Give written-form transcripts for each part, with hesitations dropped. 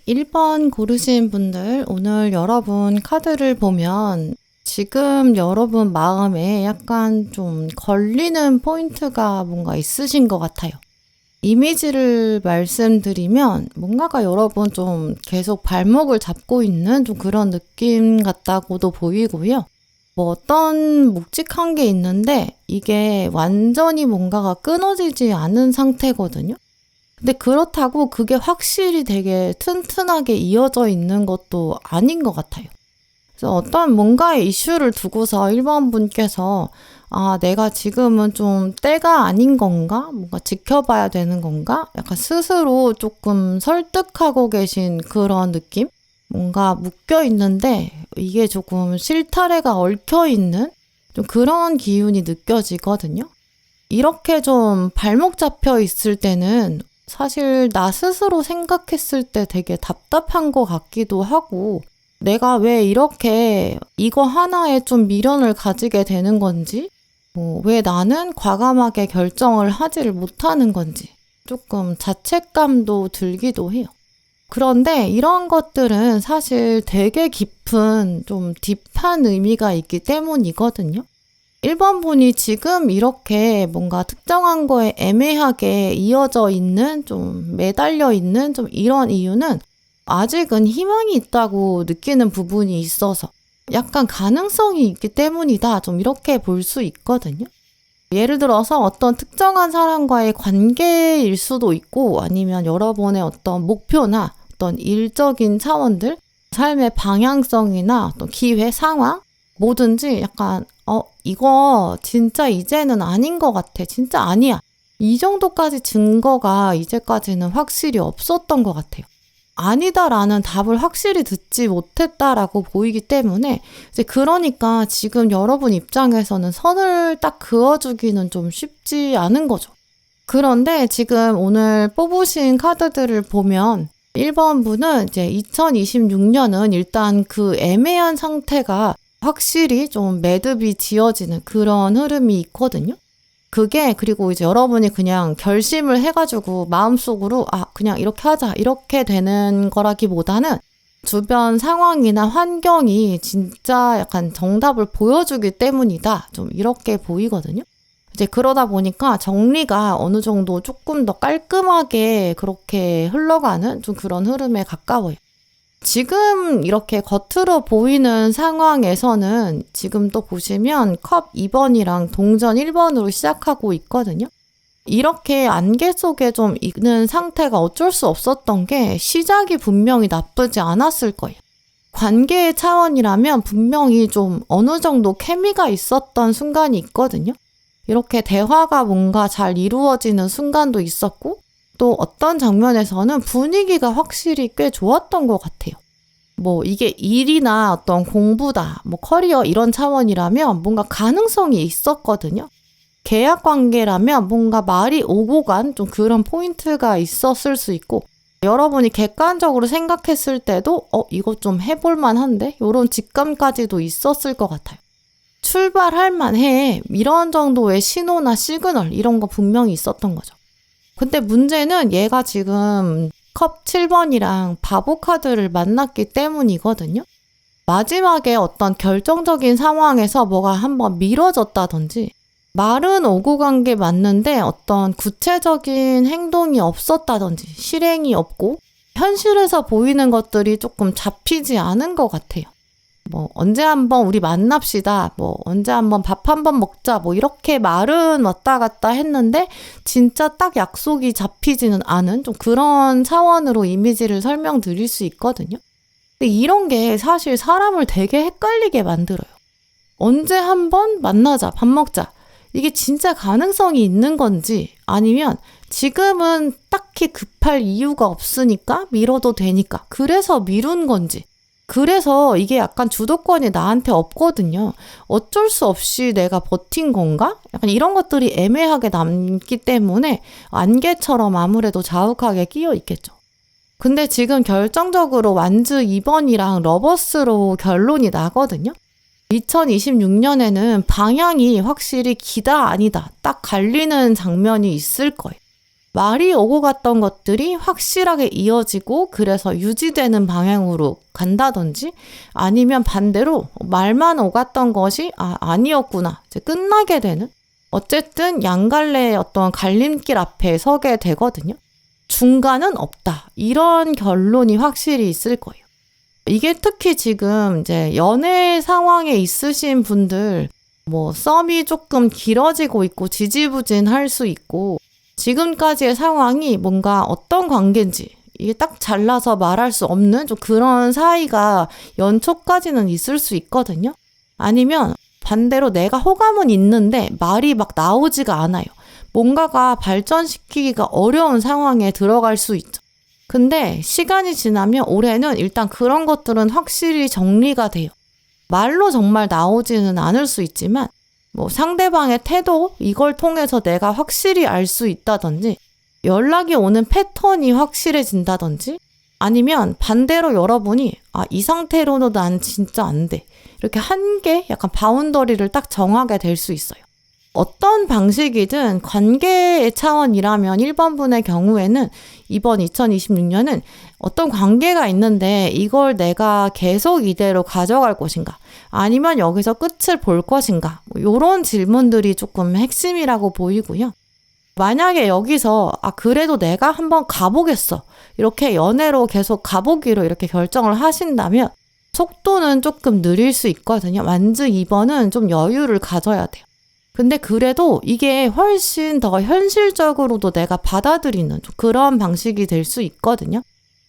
1번 고르신 분들, 오늘 여러분 카드를 보면 지금 여러분 마음에 약간 좀 걸리는 포인트가 뭔가 있으신 것 같아요. 이미지를 말씀드리면 뭔가가 여러분 좀 계속 발목을 잡고 있는 좀 그런 느낌 같다고도 보이고요. 뭐 어떤 묵직한 게 있는데 이게 완전히 뭔가가 끊어지지 않은 상태거든요. 근데 그렇다고 그게 확실히 되게 튼튼하게 이어져 있는 것도 아닌 것 같아요. 그래서 어떤 뭔가의 이슈를 두고서 1번 분께서 내가 지금은 좀 때가 아닌 건가? 뭔가 지켜봐야 되는 건가? 약간 스스로 조금 설득하고 계신 그런 느낌? 뭔가 묶여 있는데 이게 조금 실타래가 얽혀 있는 좀 그런 기운이 느껴지거든요. 이렇게 좀 발목 잡혀 있을 때는 사실 나 스스로 생각했을 때 되게 답답한 것 같기도 하고 내가 왜 이렇게 이거 하나에 좀 미련을 가지게 되는 건지 왜 나는 과감하게 결정을 하지를 못하는 건지 조금 자책감도 들기도 해요. 그런데 이런 것들은 사실 되게 깊은 좀 딥한 의미가 있기 때문이거든요. 1번 분이 지금 이렇게 뭔가 특정한 거에 애매하게 이어져 있는 좀 매달려 있는 좀 이런 이유는 아직은 희망이 있다고 느끼는 부분이 있어서 약간 가능성이 있기 때문이다. 좀 이렇게 볼 수 있거든요. 예를 들어서 어떤 특정한 사람과의 관계일 수도 있고 아니면 여러분의 어떤 목표나 어떤 일적인 차원들, 삶의 방향성이나 어떤 기회, 상황 뭐든지 약간 이거 진짜 이제는 아닌 것 같아. 진짜 아니야. 이 정도까지 증거가 이제까지는 확실히 없었던 것 같아요. 아니다라는 답을 확실히 듣지 못했다라고 보이기 때문에 이제 그러니까 지금 여러분 입장에서는 선을 딱 그어주기는 좀 쉽지 않은 거죠. 그런데 지금 오늘 뽑으신 카드들을 보면 1번 분은 이제 2026년은 일단 그 애매한 상태가 확실히 좀 매듭이 지어지는 그런 흐름이 있거든요. 그게 그리고 이제 여러분이 그냥 결심을 해가지고 마음속으로 그냥 이렇게 하자 이렇게 되는 거라기보다는 주변 상황이나 환경이 진짜 약간 정답을 보여주기 때문이다. 좀 이렇게 보이거든요. 이제 그러다 보니까 정리가 어느 정도 조금 더 깔끔하게 그렇게 흘러가는 좀 그런 흐름에 가까워요. 지금 이렇게 겉으로 보이는 상황에서는 지금 또 보시면 컵 2번이랑 동전 1번으로 시작하고 있거든요. 이렇게 안개 속에 좀 있는 상태가 어쩔 수 없었던 게 시작이 분명히 나쁘지 않았을 거예요. 관계의 차원이라면 분명히 좀 어느 정도 케미가 있었던 순간이 있거든요. 이렇게 대화가 뭔가 잘 이루어지는 순간도 있었고 또 어떤 장면에서는 분위기가 확실히 꽤 좋았던 것 같아요. 뭐 이게 일이나 어떤 공부다, 뭐 커리어 이런 차원이라면 뭔가 가능성이 있었거든요. 계약 관계라면 뭔가 말이 오고 간 좀 그런 포인트가 있었을 수 있고 여러분이 객관적으로 생각했을 때도 이거 좀 해볼 만한데? 이런 직감까지도 있었을 것 같아요. 출발할 만해 이런 정도의 신호나 시그널 이런 거 분명히 있었던 거죠. 근데 문제는 얘가 지금 컵 7번이랑 바보 카드를 만났기 때문이거든요. 마지막에 어떤 결정적인 상황에서 뭐가 한번 미뤄졌다든지 말은 오고 간 게 맞는데 어떤 구체적인 행동이 없었다든지 실행이 없고 현실에서 보이는 것들이 조금 잡히지 않은 것 같아요. 뭐 언제 한번 우리 만납시다. 뭐 언제 한번 밥 한번 먹자. 뭐 이렇게 말은 왔다 갔다 했는데 진짜 딱 약속이 잡히지는 않은 좀 그런 차원으로 이미지를 설명드릴 수 있거든요. 근데 이런 게 사실 사람을 되게 헷갈리게 만들어요. 언제 한번 만나자. 밥 먹자. 이게 진짜 가능성이 있는 건지 아니면 지금은 딱히 급할 이유가 없으니까 미뤄도 되니까 그래서 미룬 건지 그래서 이게 약간 주도권이 나한테 없거든요. 어쩔 수 없이 내가 버틴 건가? 약간 이런 것들이 애매하게 남기 때문에 안개처럼 아무래도 자욱하게 끼어 있겠죠. 근데 지금 결정적으로 완즈 2번이랑 러버스로 결론이 나거든요. 2026년에는 방향이 확실히 기다 아니다 딱 갈리는 장면이 있을 거예요. 말이 오고 갔던 것들이 확실하게 이어지고 그래서 유지되는 방향으로 간다든지 아니면 반대로 말만 오갔던 것이 아니었구나 이제 끝나게 되는 어쨌든 양갈래의 어떤 갈림길 앞에 서게 되거든요. 중간은 없다. 이런 결론이 확실히 있을 거예요. 이게 특히 지금 이제 연애 상황에 있으신 분들 뭐 썸이 조금 길어지고 있고 지지부진할 수 있고 지금까지의 상황이 뭔가 어떤 관계인지 이게 딱 잘라서 말할 수 없는 좀 그런 사이가 연초까지는 있을 수 있거든요. 아니면 반대로 내가 호감은 있는데 말이 막 나오지가 않아요. 뭔가가 발전시키기가 어려운 상황에 들어갈 수 있죠. 근데 시간이 지나면 올해는 일단 그런 것들은 확실히 정리가 돼요. 말로 정말 나오지는 않을 수 있지만 뭐 상대방의 태도 이걸 통해서 내가 확실히 알 수 있다든지 연락이 오는 패턴이 확실해진다든지 아니면 반대로 여러분이 이 상태로는 난 진짜 안 돼. 이렇게 한계 약간 바운더리를 딱 정하게 될 수 있어요. 어떤 방식이든 관계의 차원이라면 1번 분의 경우에는 이번 2026년은 어떤 관계가 있는데 이걸 내가 계속 이대로 가져갈 것인가 아니면 여기서 끝을 볼 것인가 이런 질문들이 조금 핵심이라고 보이고요. 만약에 여기서 그래도 내가 한번 가보겠어 이렇게 연애로 계속 가보기로 이렇게 결정을 하신다면 속도는 조금 느릴 수 있거든요. 만즈 2번은 좀 여유를 가져야 돼요. 근데 그래도 이게 훨씬 더 현실적으로도 내가 받아들이는 그런 방식이 될 수 있거든요.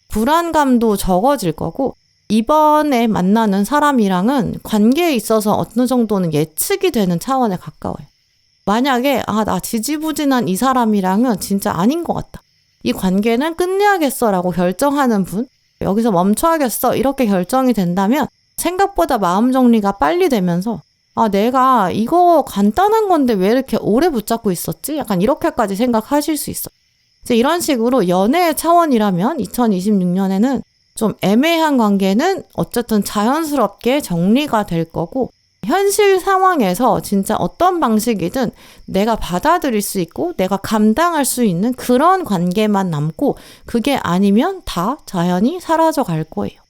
불안감도 적어질 거고 이번에 만나는 사람이랑은 관계에 있어서 어느 정도는 예측이 되는 차원에 가까워요. 만약에 나 지지부진한 이 사람이랑은 진짜 아닌 것 같다. 이 관계는 끝내야겠어 라고 결정하는 분, 여기서 멈춰야겠어 이렇게 결정이 된다면 생각보다 마음 정리가 빨리 되면서 내가 이거 간단한 건데 왜 이렇게 오래 붙잡고 있었지? 약간 이렇게까지 생각하실 수 있어요. 이제 이런 식으로 연애의 차원이라면 2026년에는 좀 애매한 관계는 어쨌든 자연스럽게 정리가 될 거고 현실 상황에서 진짜 어떤 방식이든 내가 받아들일 수 있고 내가 감당할 수 있는 그런 관계만 남고 그게 아니면 다 자연히 사라져 갈 거예요.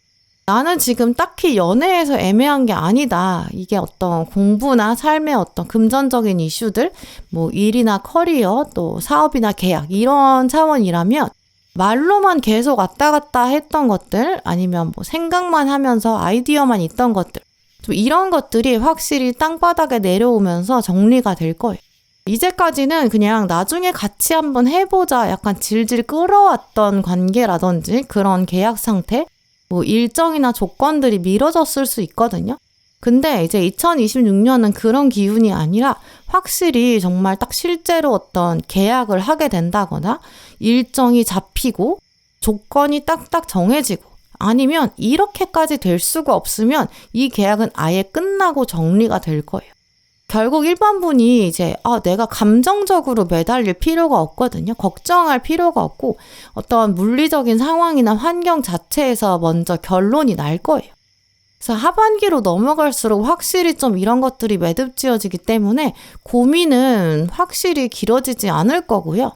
나는 지금 딱히 연애에서 애매한 게 아니다. 이게 어떤 공부나 삶의 어떤 금전적인 이슈들, 뭐 일이나 커리어, 또 사업이나 계약 이런 차원이라면 말로만 계속 왔다 갔다 했던 것들 아니면 뭐 생각만 하면서 아이디어만 있던 것들 좀 이런 것들이 확실히 땅바닥에 내려오면서 정리가 될 거예요. 이제까지는 그냥 나중에 같이 한번 해보자 약간 질질 끌어왔던 관계라든지 그런 계약 상태 뭐 일정이나 조건들이 미뤄졌을 수 있거든요. 근데 이제 2026년은 그런 기운이 아니라 확실히 정말 딱 실제로 어떤 계약을 하게 된다거나 일정이 잡히고 조건이 딱딱 정해지고 아니면 이렇게까지 될 수가 없으면 이 계약은 아예 끝나고 정리가 될 거예요. 결국 1번 분이 이제 내가 감정적으로 매달릴 필요가 없거든요. 걱정할 필요가 없고 어떤 물리적인 상황이나 환경 자체에서 먼저 결론이 날 거예요. 그래서 하반기로 넘어갈수록 확실히 좀 이런 것들이 매듭지어지기 때문에 고민은 확실히 길어지지 않을 거고요.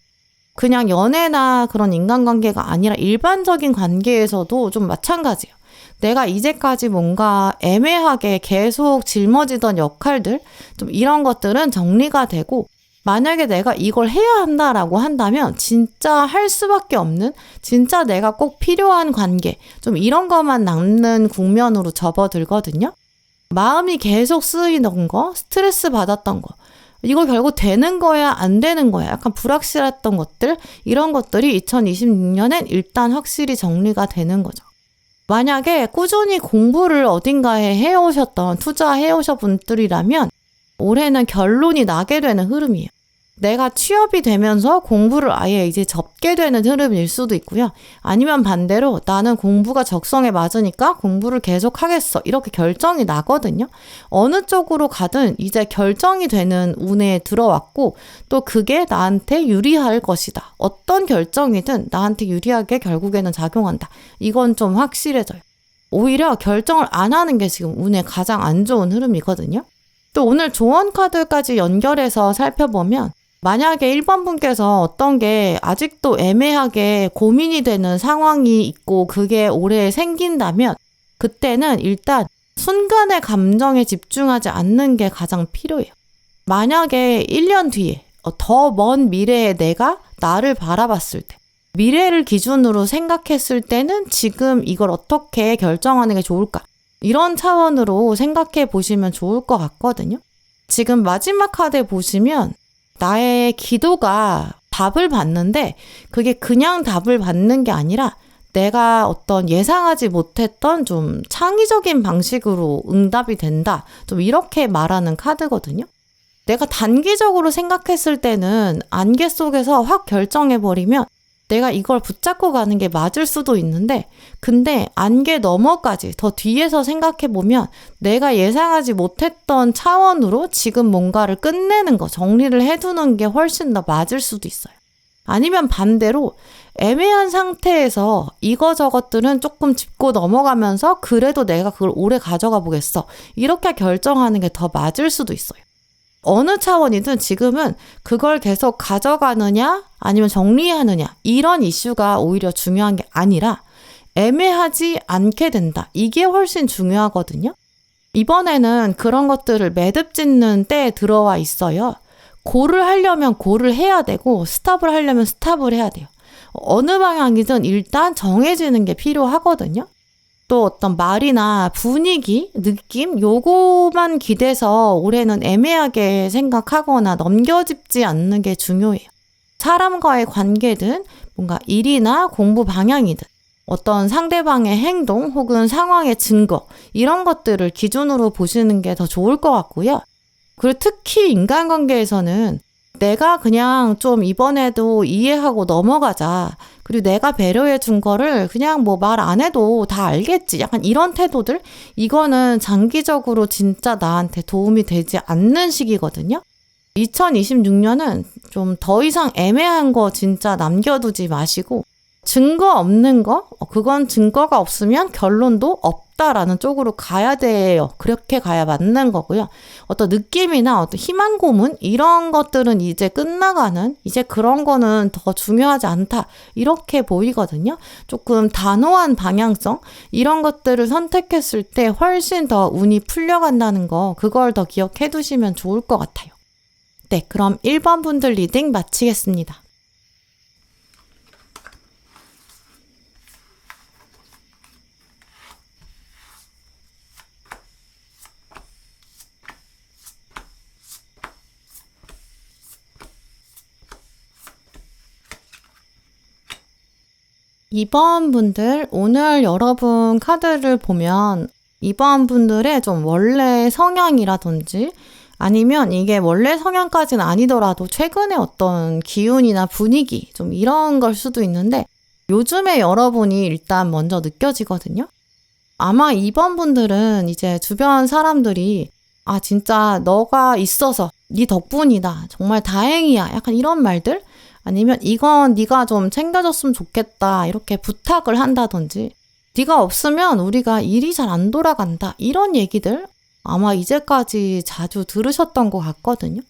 그냥 연애나 그런 인간관계가 아니라 일반적인 관계에서도 좀 마찬가지예요. 내가 이제까지 뭔가 애매하게 계속 짊어지던 역할들, 좀 이런 것들은 정리가 되고 만약에 내가 이걸 해야 한다라고 한다면 진짜 할 수밖에 없는 진짜 내가 꼭 필요한 관계, 좀 이런 것만 남는 국면으로 접어들거든요. 마음이 계속 쓰이던 거, 스트레스 받았던 거, 이거 결국 되는 거야 안 되는 거야 약간 불확실했던 것들 이런 것들이 2026년엔 일단 확실히 정리가 되는 거죠. 만약에 꾸준히 공부를 어딘가에 해오셨던 투자해오셨 분들이라면 올해는 결론이 나게 되는 흐름이에요. 내가 취업이 되면서 공부를 아예 이제 접게 되는 흐름일 수도 있고요. 아니면 반대로 나는 공부가 적성에 맞으니까 공부를 계속 하겠어. 이렇게 결정이 나거든요. 어느 쪽으로 가든 이제 결정이 되는 운에 들어왔고 또 그게 나한테 유리할 것이다. 어떤 결정이든 나한테 유리하게 결국에는 작용한다. 이건 좀 확실해져요. 오히려 결정을 안 하는 게 지금 운에 가장 안 좋은 흐름이거든요. 또 오늘 조언 카드까지 연결해서 살펴보면 만약에 1번 분께서 어떤 게 아직도 애매하게 고민이 되는 상황이 있고 그게 오래 생긴다면 그때는 일단 순간의 감정에 집중하지 않는 게 가장 필요해요. 만약에 1년 뒤에 더 먼 미래에 내가 나를 바라봤을 때 미래를 기준으로 생각했을 때는 지금 이걸 어떻게 결정하는 게 좋을까? 이런 차원으로 생각해 보시면 좋을 것 같거든요. 지금 마지막 카드에 보시면 나의 기도가 답을 받는데 그게 그냥 답을 받는 게 아니라 내가 어떤 예상하지 못했던 좀 창의적인 방식으로 응답이 된다. 좀 이렇게 말하는 카드거든요. 내가 단기적으로 생각했을 때는 안개 속에서 확 결정해버리면 내가 이걸 붙잡고 가는 게 맞을 수도 있는데 근데 안개 너머까지 더 뒤에서 생각해보면 내가 예상하지 못했던 차원으로 지금 뭔가를 끝내는 거, 정리를 해두는 게 훨씬 더 맞을 수도 있어요. 아니면 반대로 애매한 상태에서 이거저것들은 조금 짚고 넘어가면서 그래도 내가 그걸 오래 가져가 보겠어. 이렇게 결정하는 게 더 맞을 수도 있어요. 어느 차원이든 지금은 그걸 계속 가져가느냐 아니면 정리하느냐 이런 이슈가 오히려 중요한 게 아니라 애매하지 않게 된다. 이게 훨씬 중요하거든요. 이번에는 그런 것들을 매듭 짓는 때에 들어와 있어요. 고를 하려면 고를 해야 되고 스탑을 하려면 스탑을 해야 돼요. 어느 방향이든 일단 정해지는 게 필요하거든요. 또 어떤 말이나 분위기, 느낌 요거만 기대서 올해는 애매하게 생각하거나 넘겨짚지 않는 게 중요해요. 사람과의 관계든 뭔가 일이나 공부 방향이든 어떤 상대방의 행동 혹은 상황의 증거 이런 것들을 기준으로 보시는 게 더 좋을 것 같고요. 그리고 특히 인간관계에서는 내가 그냥 좀 이번에도 이해하고 넘어가자. 그리고 내가 배려해 준 거를 그냥 뭐 말 안 해도 다 알겠지. 약간 이런 태도들? 이거는 장기적으로 진짜 나한테 도움이 되지 않는 시기거든요. 2026년은 좀 더 이상 애매한 거 진짜 남겨두지 마시고 증거 없는 거? 그건 증거가 없으면 결론도 없다라는 쪽으로 가야 돼요. 그렇게 가야 맞는 거고요. 어떤 느낌이나 어떤 희망 고문 이런 것들은 이제 끝나가는 이제 그런 거는 더 중요하지 않다. 이렇게 보이거든요. 조금 단호한 방향성 이런 것들을 선택했을 때 훨씬 더 운이 풀려간다는 거 그걸 더 기억해 두시면 좋을 것 같아요. 네, 그럼 1번 분들 리딩 마치겠습니다. 2번 분들, 오늘 여러분 카드를 보면 2번 분들의 좀 원래 성향이라든지 아니면 이게 원래 성향까지는 아니더라도 최근에 어떤 기운이나 분위기 좀 이런 걸 수도 있는데 요즘에 여러분이 일단 먼저 느껴지거든요. 아마 2번 분들은 이제 주변 사람들이 아 진짜 너가 있어서 네 덕분이다. 정말 다행이야. 약간 이런 말들 아니면 이건 네가 좀 챙겨줬으면 좋겠다 이렇게 부탁을 한다든지 네가 없으면 우리가 일이 잘 안 돌아간다 이런 얘기들 아마 이제까지 자주 들으셨던 것 같거든요.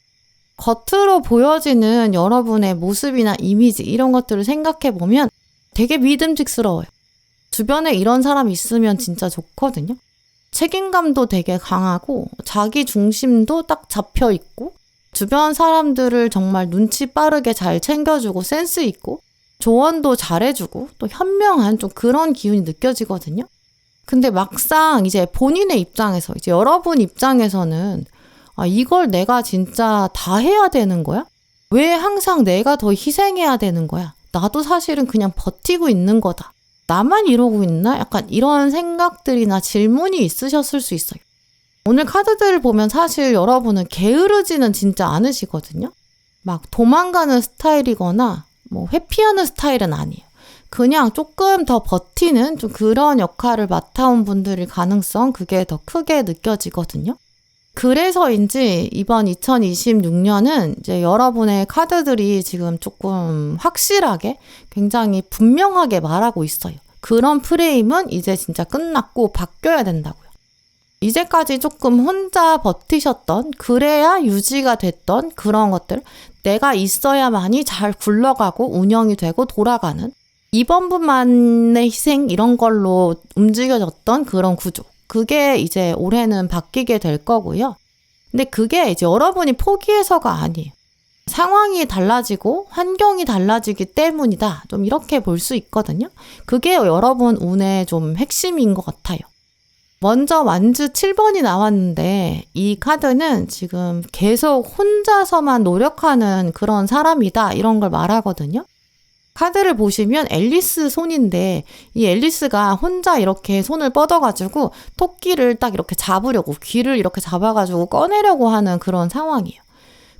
겉으로 보여지는 여러분의 모습이나 이미지 이런 것들을 생각해 보면 되게 믿음직스러워요. 주변에 이런 사람이 있으면 진짜 좋거든요. 책임감도 되게 강하고 자기 중심도 딱 잡혀 있고 주변 사람들을 정말 눈치 빠르게 잘 챙겨주고 센스 있고 조언도 잘해주고 또 현명한 좀 그런 기운이 느껴지거든요. 근데 막상 이제 본인의 입장에서 이제 여러분 입장에서는 아 이걸 내가 진짜 다 해야 되는 거야? 왜 항상 내가 더 희생해야 되는 거야? 나도 사실은 그냥 버티고 있는 거다. 나만 이러고 있나? 약간 이런 생각들이나 질문이 있으셨을 수 있어요. 오늘 카드들을 보면 사실 여러분은 게으르지는 진짜 않으시거든요. 막 도망가는 스타일이거나 뭐 회피하는 스타일은 아니에요. 그냥 조금 더 버티는 좀 그런 역할을 맡아온 분들일 가능성 그게 더 크게 느껴지거든요. 그래서인지 이번 2026년은 이제 여러분의 카드들이 지금 조금 확실하게 굉장히 분명하게 말하고 있어요. 그런 프레임은 이제 진짜 끝났고 바뀌어야 된다고요. 이제까지 조금 혼자 버티셨던, 그래야 유지가 됐던 그런 것들, 내가 있어야만이 잘 굴러가고 운영이 되고 돌아가는, 이번 분만의 희생 이런 걸로 움직여졌던 그런 구조, 그게 이제 올해는 바뀌게 될 거고요. 근데 그게 이제 여러분이 포기해서가 아니에요. 상황이 달라지고 환경이 달라지기 때문이다. 좀 이렇게 볼 수 있거든요. 그게 여러분 운의 좀 핵심인 것 같아요. 먼저 완즈 7번이 나왔는데 이 카드는 지금 계속 혼자서만 노력하는 그런 사람이다. 이런 걸 말하거든요. 카드를 보시면 앨리스 손인데 이 앨리스가 혼자 이렇게 손을 뻗어가지고 토끼를 딱 이렇게 잡으려고 귀를 이렇게 잡아가지고 꺼내려고 하는 그런 상황이에요.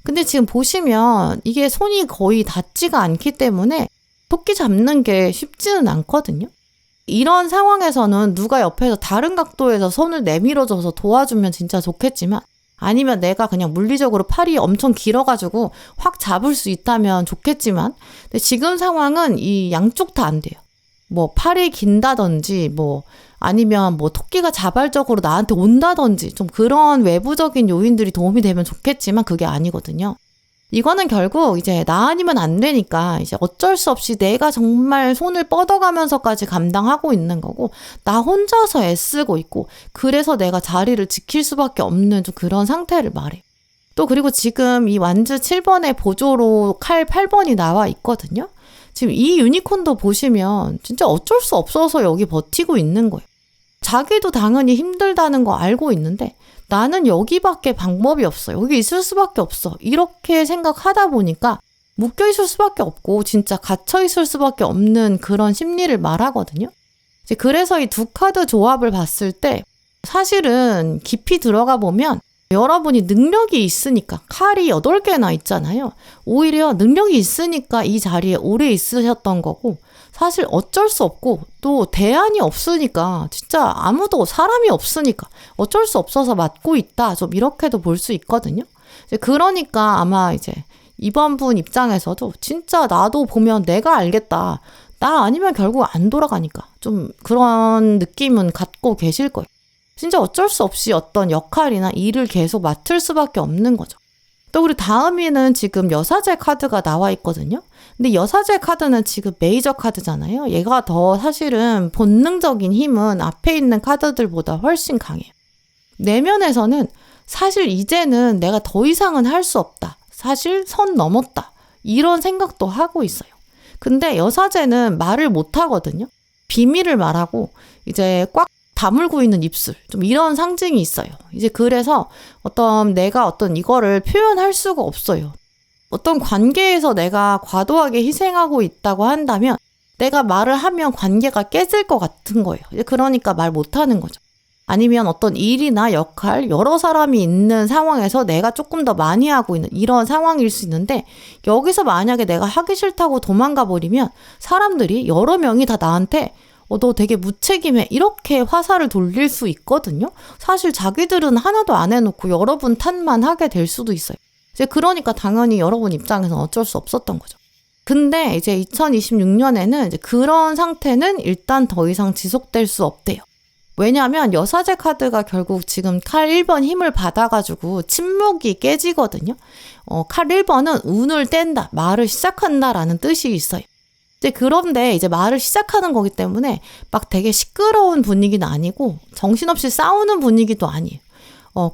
근데 지금 보시면 이게 손이 거의 닿지가 않기 때문에 토끼 잡는 게 쉽지는 않거든요. 이런 상황에서는 누가 옆에서 다른 각도에서 손을 내밀어줘서 도와주면 진짜 좋겠지만 아니면 내가 그냥 물리적으로 팔이 엄청 길어가지고 확 잡을 수 있다면 좋겠지만 근데 지금 상황은 이 양쪽 다 안 돼요. 뭐 팔이 긴다든지 뭐 아니면 뭐 토끼가 자발적으로 나한테 온다든지 좀 그런 외부적인 요인들이 도움이 되면 좋겠지만 그게 아니거든요. 이거는 결국 이제 나 아니면 안 되니까 이제 어쩔 수 없이 내가 정말 손을 뻗어가면서까지 감당하고 있는 거고 나 혼자서 애쓰고 있고 그래서 내가 자리를 지킬 수밖에 없는 좀 그런 상태를 말해. 또 그리고 지금 이 완즈 7번의 보조로 칼 8번이 나와 있거든요. 지금 이 유니콘도 보시면 진짜 어쩔 수 없어서 여기 버티고 있는 거예요. 자기도 당연히 힘들다는 거 알고 있는데 나는 여기밖에 방법이 없어. 여기 있을 수밖에 없어. 이렇게 생각하다 보니까 묶여 있을 수밖에 없고 진짜 갇혀 있을 수밖에 없는 그런 심리를 말하거든요. 이제 그래서 이 두 카드 조합을 봤을 때 사실은 깊이 들어가 보면 여러분이 능력이 있으니까 칼이 8개나 있잖아요. 오히려 능력이 있으니까 이 자리에 오래 있으셨던 거고 사실 어쩔 수 없고 또 대안이 없으니까 진짜 아무도 사람이 없으니까 어쩔 수 없어서 맞고 있다. 좀 이렇게도 볼 수 있거든요. 이제 그러니까 아마 이제 이번 분 입장에서도 진짜 나도 보면 내가 알겠다. 나 아니면 결국 안 돌아가니까 좀 그런 느낌은 갖고 계실 거예요. 진짜 어쩔 수 없이 어떤 역할이나 일을 계속 맡을 수밖에 없는 거죠. 또 우리 다음에는 지금 여사제 카드가 나와 있거든요. 근데 여사제 카드는 지금 메이저 카드잖아요. 얘가 더 사실은 본능적인 힘은 앞에 있는 카드들보다 훨씬 강해요. 내면에서는 사실 이제는 내가 더 이상은 할 수 없다. 사실 선 넘었다. 이런 생각도 하고 있어요. 근데 여사제는 말을 못 하거든요. 비밀을 말하고 이제 꽉 다물고 있는 입술 좀 이런 상징이 있어요. 이제 그래서 내가 이거를 표현할 수가 없어요. 어떤 관계에서 내가 과도하게 희생하고 있다고 한다면 내가 말을 하면 관계가 깨질 것 같은 거예요. 이제 그러니까 말 못하는 거죠. 아니면 어떤 일이나 역할 여러 사람이 있는 상황에서 내가 조금 더 많이 하고 있는 이런 상황일 수 있는데 여기서 만약에 내가 하기 싫다고 도망가 버리면 사람들이 여러 명이 다 나한테 너 되게 무책임해 이렇게 화살을 돌릴 수 있거든요. 사실 자기들은 하나도 안 해놓고 여러분 탓만 하게 될 수도 있어요. 이제 그러니까 당연히 여러분 입장에서는 어쩔 수 없었던 거죠. 근데 이제 2026년에는 이제 그런 상태는 일단 더 이상 지속될 수 없대요. 왜냐하면 여사제 카드가 결국 지금 칼 1번 힘을 받아가지고 침묵이 깨지거든요. 칼 1번은 운을 뗀다, 말을 시작한다라는 뜻이 있어요. 그런데 이제 말을 시작하는 거기 때문에 막 되게 시끄러운 분위기는 아니고 정신없이 싸우는 분위기도 아니에요.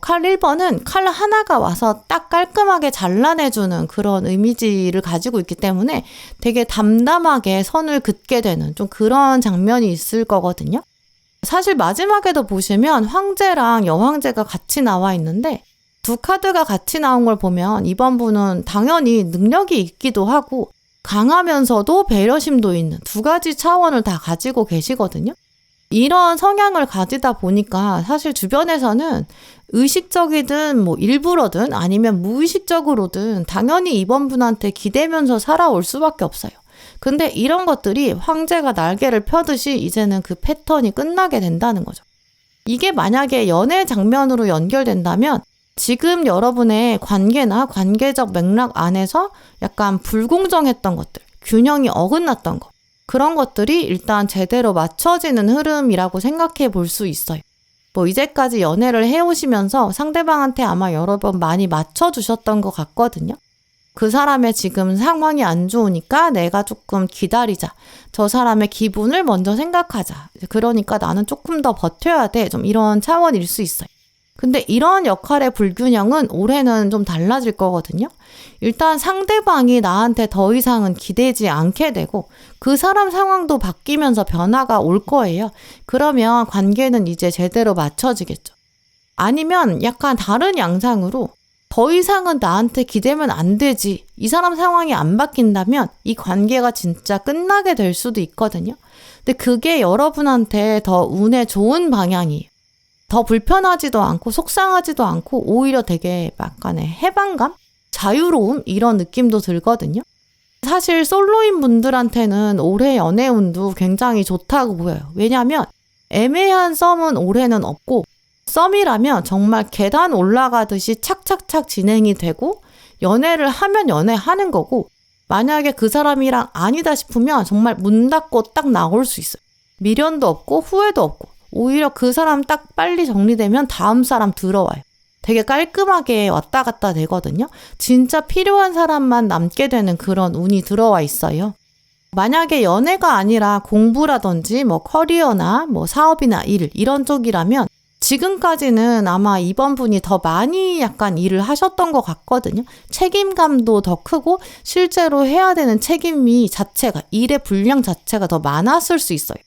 칼 1번은 칼 하나가 와서 딱 깔끔하게 잘라내주는 그런 이미지를 가지고 있기 때문에 되게 담담하게 선을 긋게 되는 좀 그런 장면이 있을 거거든요. 사실 마지막에도 보시면 황제랑 여황제가 같이 나와 있는데 두 카드가 같이 나온 걸 보면 이번 분은 당연히 능력이 있기도 하고 강하면서도 배려심도 있는 두 가지 차원을 다 가지고 계시거든요. 이런 성향을 가지다 보니까 사실 주변에서는 의식적이든 뭐 일부러든 아니면 무의식적으로든 당연히 이번 분한테 기대면서 살아올 수밖에 없어요. 근데 이런 것들이 황제가 날개를 펴듯이 이제는 그 패턴이 끝나게 된다는 거죠. 이게 만약에 연애 장면으로 연결된다면 지금 여러분의 관계나 관계적 맥락 안에서 약간 불공정했던 것들, 균형이 어긋났던 것, 그런 것들이 일단 제대로 맞춰지는 흐름이라고 생각해 볼 수 있어요. 뭐 이제까지 연애를 해오시면서 상대방한테 아마 여러 번 많이 맞춰주셨던 것 같거든요. 그 사람의 지금 상황이 안 좋으니까 내가 조금 기다리자. 저 사람의 기분을 먼저 생각하자. 그러니까 나는 조금 더 버텨야 돼. 좀 이런 차원일 수 있어요. 근데 이런 역할의 불균형은 올해는 좀 달라질 거거든요. 일단 상대방이 나한테 더 이상은 기대지 않게 되고 그 사람 상황도 바뀌면서 변화가 올 거예요. 그러면 관계는 이제 제대로 맞춰지겠죠. 아니면 약간 다른 양상으로 더 이상은 나한테 기대면 안 되지. 이 사람 상황이 안 바뀐다면 이 관계가 진짜 끝나게 될 수도 있거든요. 근데 그게 여러분한테 더 운에 좋은 방향이에요. 더 불편하지도 않고 속상하지도 않고 오히려 되게 약간의 해방감? 자유로움? 이런 느낌도 들거든요. 사실 솔로인 분들한테는 올해 연애운도 굉장히 좋다고 보여요. 왜냐하면 애매한 썸은 올해는 없고 썸이라면 정말 계단 올라가듯이 착착착 진행이 되고 연애를 하면 연애하는 거고 만약에 그 사람이랑 아니다 싶으면 정말 문 닫고 딱 나올 수 있어요. 미련도 없고 후회도 없고 오히려 그 사람 딱 빨리 정리되면 다음 사람 들어와요. 되게 깔끔하게 왔다 갔다 되거든요. 진짜 필요한 사람만 남게 되는 그런 운이 들어와 있어요. 만약에 연애가 아니라 공부라든지 뭐 커리어나 뭐 사업이나 일 이런 쪽이라면 지금까지는 아마 이번 분이 더 많이 약간 일을 하셨던 것 같거든요. 책임감도 더 크고 실제로 해야 되는 책임이 자체가 일의 분량 자체가 더 많았을 수 있어요.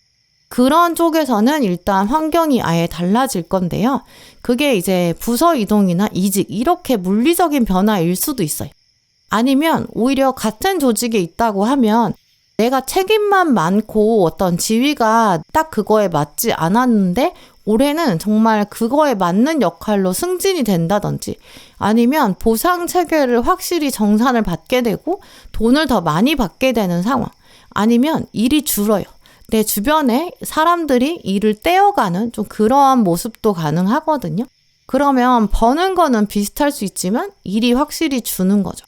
그런 쪽에서는 일단 환경이 아예 달라질 건데요. 그게 이제 부서 이동이나 이직 이렇게 물리적인 변화일 수도 있어요. 아니면 오히려 같은 조직에 있다고 하면 내가 책임만 많고 어떤 지위가 딱 그거에 맞지 않았는데 올해는 정말 그거에 맞는 역할로 승진이 된다든지 아니면 보상 체계를 확실히 정산을 받게 되고 돈을 더 많이 받게 되는 상황 아니면 일이 줄어요. 내 주변에 사람들이 일을 떼어가는 좀 그러한 모습도 가능하거든요. 그러면 버는 거는 비슷할 수 있지만 일이 확실히 주는 거죠.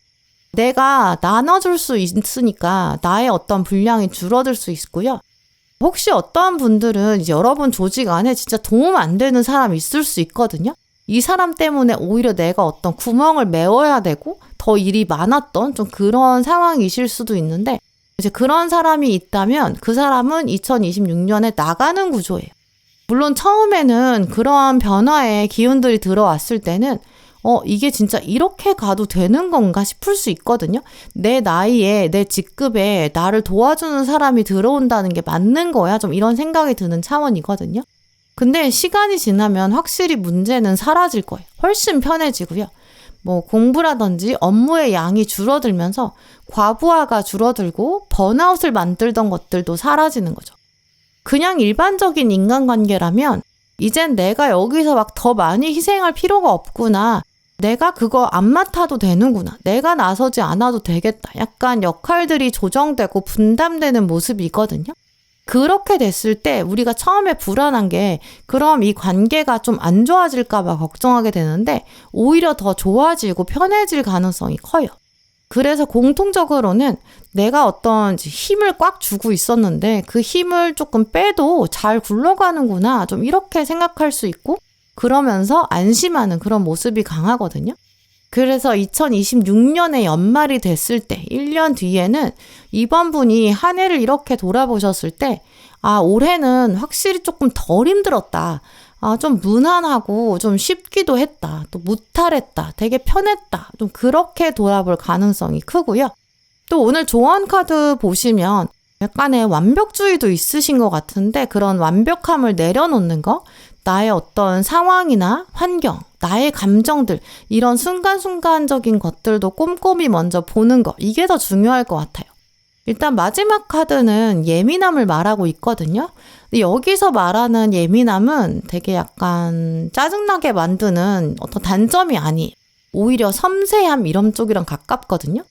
내가 나눠줄 수 있으니까 나의 어떤 분량이 줄어들 수 있고요. 혹시 어떠한 분들은 이제 여러분 조직 안에 진짜 도움 안 되는 사람이 있을 수 있거든요. 이 사람 때문에 오히려 내가 어떤 구멍을 메워야 되고 더 일이 많았던 좀 그런 상황이실 수도 있는데 이제 그런 사람이 있다면 그 사람은 2026년에 나가는 구조예요. 물론 처음에는 그러한 변화의 기운들이 들어왔을 때는 이게 진짜 이렇게 가도 되는 건가 싶을 수 있거든요. 내 나이에 내 직급에 나를 도와주는 사람이 들어온다는 게 맞는 거야. 좀 이런 생각이 드는 차원이거든요. 근데 시간이 지나면 확실히 문제는 사라질 거예요. 훨씬 편해지고요. 뭐 공부라든지 업무의 양이 줄어들면서 과부하가 줄어들고 번아웃을 만들던 것들도 사라지는 거죠. 그냥 일반적인 인간관계라면 이젠 내가 여기서 막 더 많이 희생할 필요가 없구나. 내가 그거 안 맡아도 되는구나. 내가 나서지 않아도 되겠다. 약간 역할들이 조정되고 분담되는 모습이거든요. 그렇게 됐을 때 우리가 처음에 불안한 게 그럼 이 관계가 좀 안 좋아질까 봐 걱정하게 되는데 오히려 더 좋아지고 편해질 가능성이 커요. 그래서 공통적으로는 내가 어떤 힘을 꽉 주고 있었는데 그 힘을 조금 빼도 잘 굴러가는구나 좀 이렇게 생각할 수 있고 그러면서 안심하는 그런 모습이 강하거든요. 그래서 2026년에 연말이 됐을 때 1년 뒤에는 이번 분이 한 해를 이렇게 돌아보셨을 때 올해는 확실히 조금 덜 힘들었다. 좀 무난하고 좀 쉽기도 했다. 또 무탈했다. 되게 편했다. 좀 그렇게 돌아볼 가능성이 크고요. 또 오늘 조언 카드 보시면 약간의 완벽주의도 있으신 것 같은데 그런 완벽함을 내려놓는 거 나의 어떤 상황이나 환경, 나의 감정들 이런 순간순간적인 것들도 꼼꼼히 먼저 보는 거 이게 더 중요할 것 같아요. 일단 마지막 카드는 예민함을 말하고 있거든요. 근데 여기서 말하는 예민함은 되게 약간 짜증나게 만드는 어떤 단점이 아니에요. 오히려 섬세함 이런 쪽이랑 가깝거든요.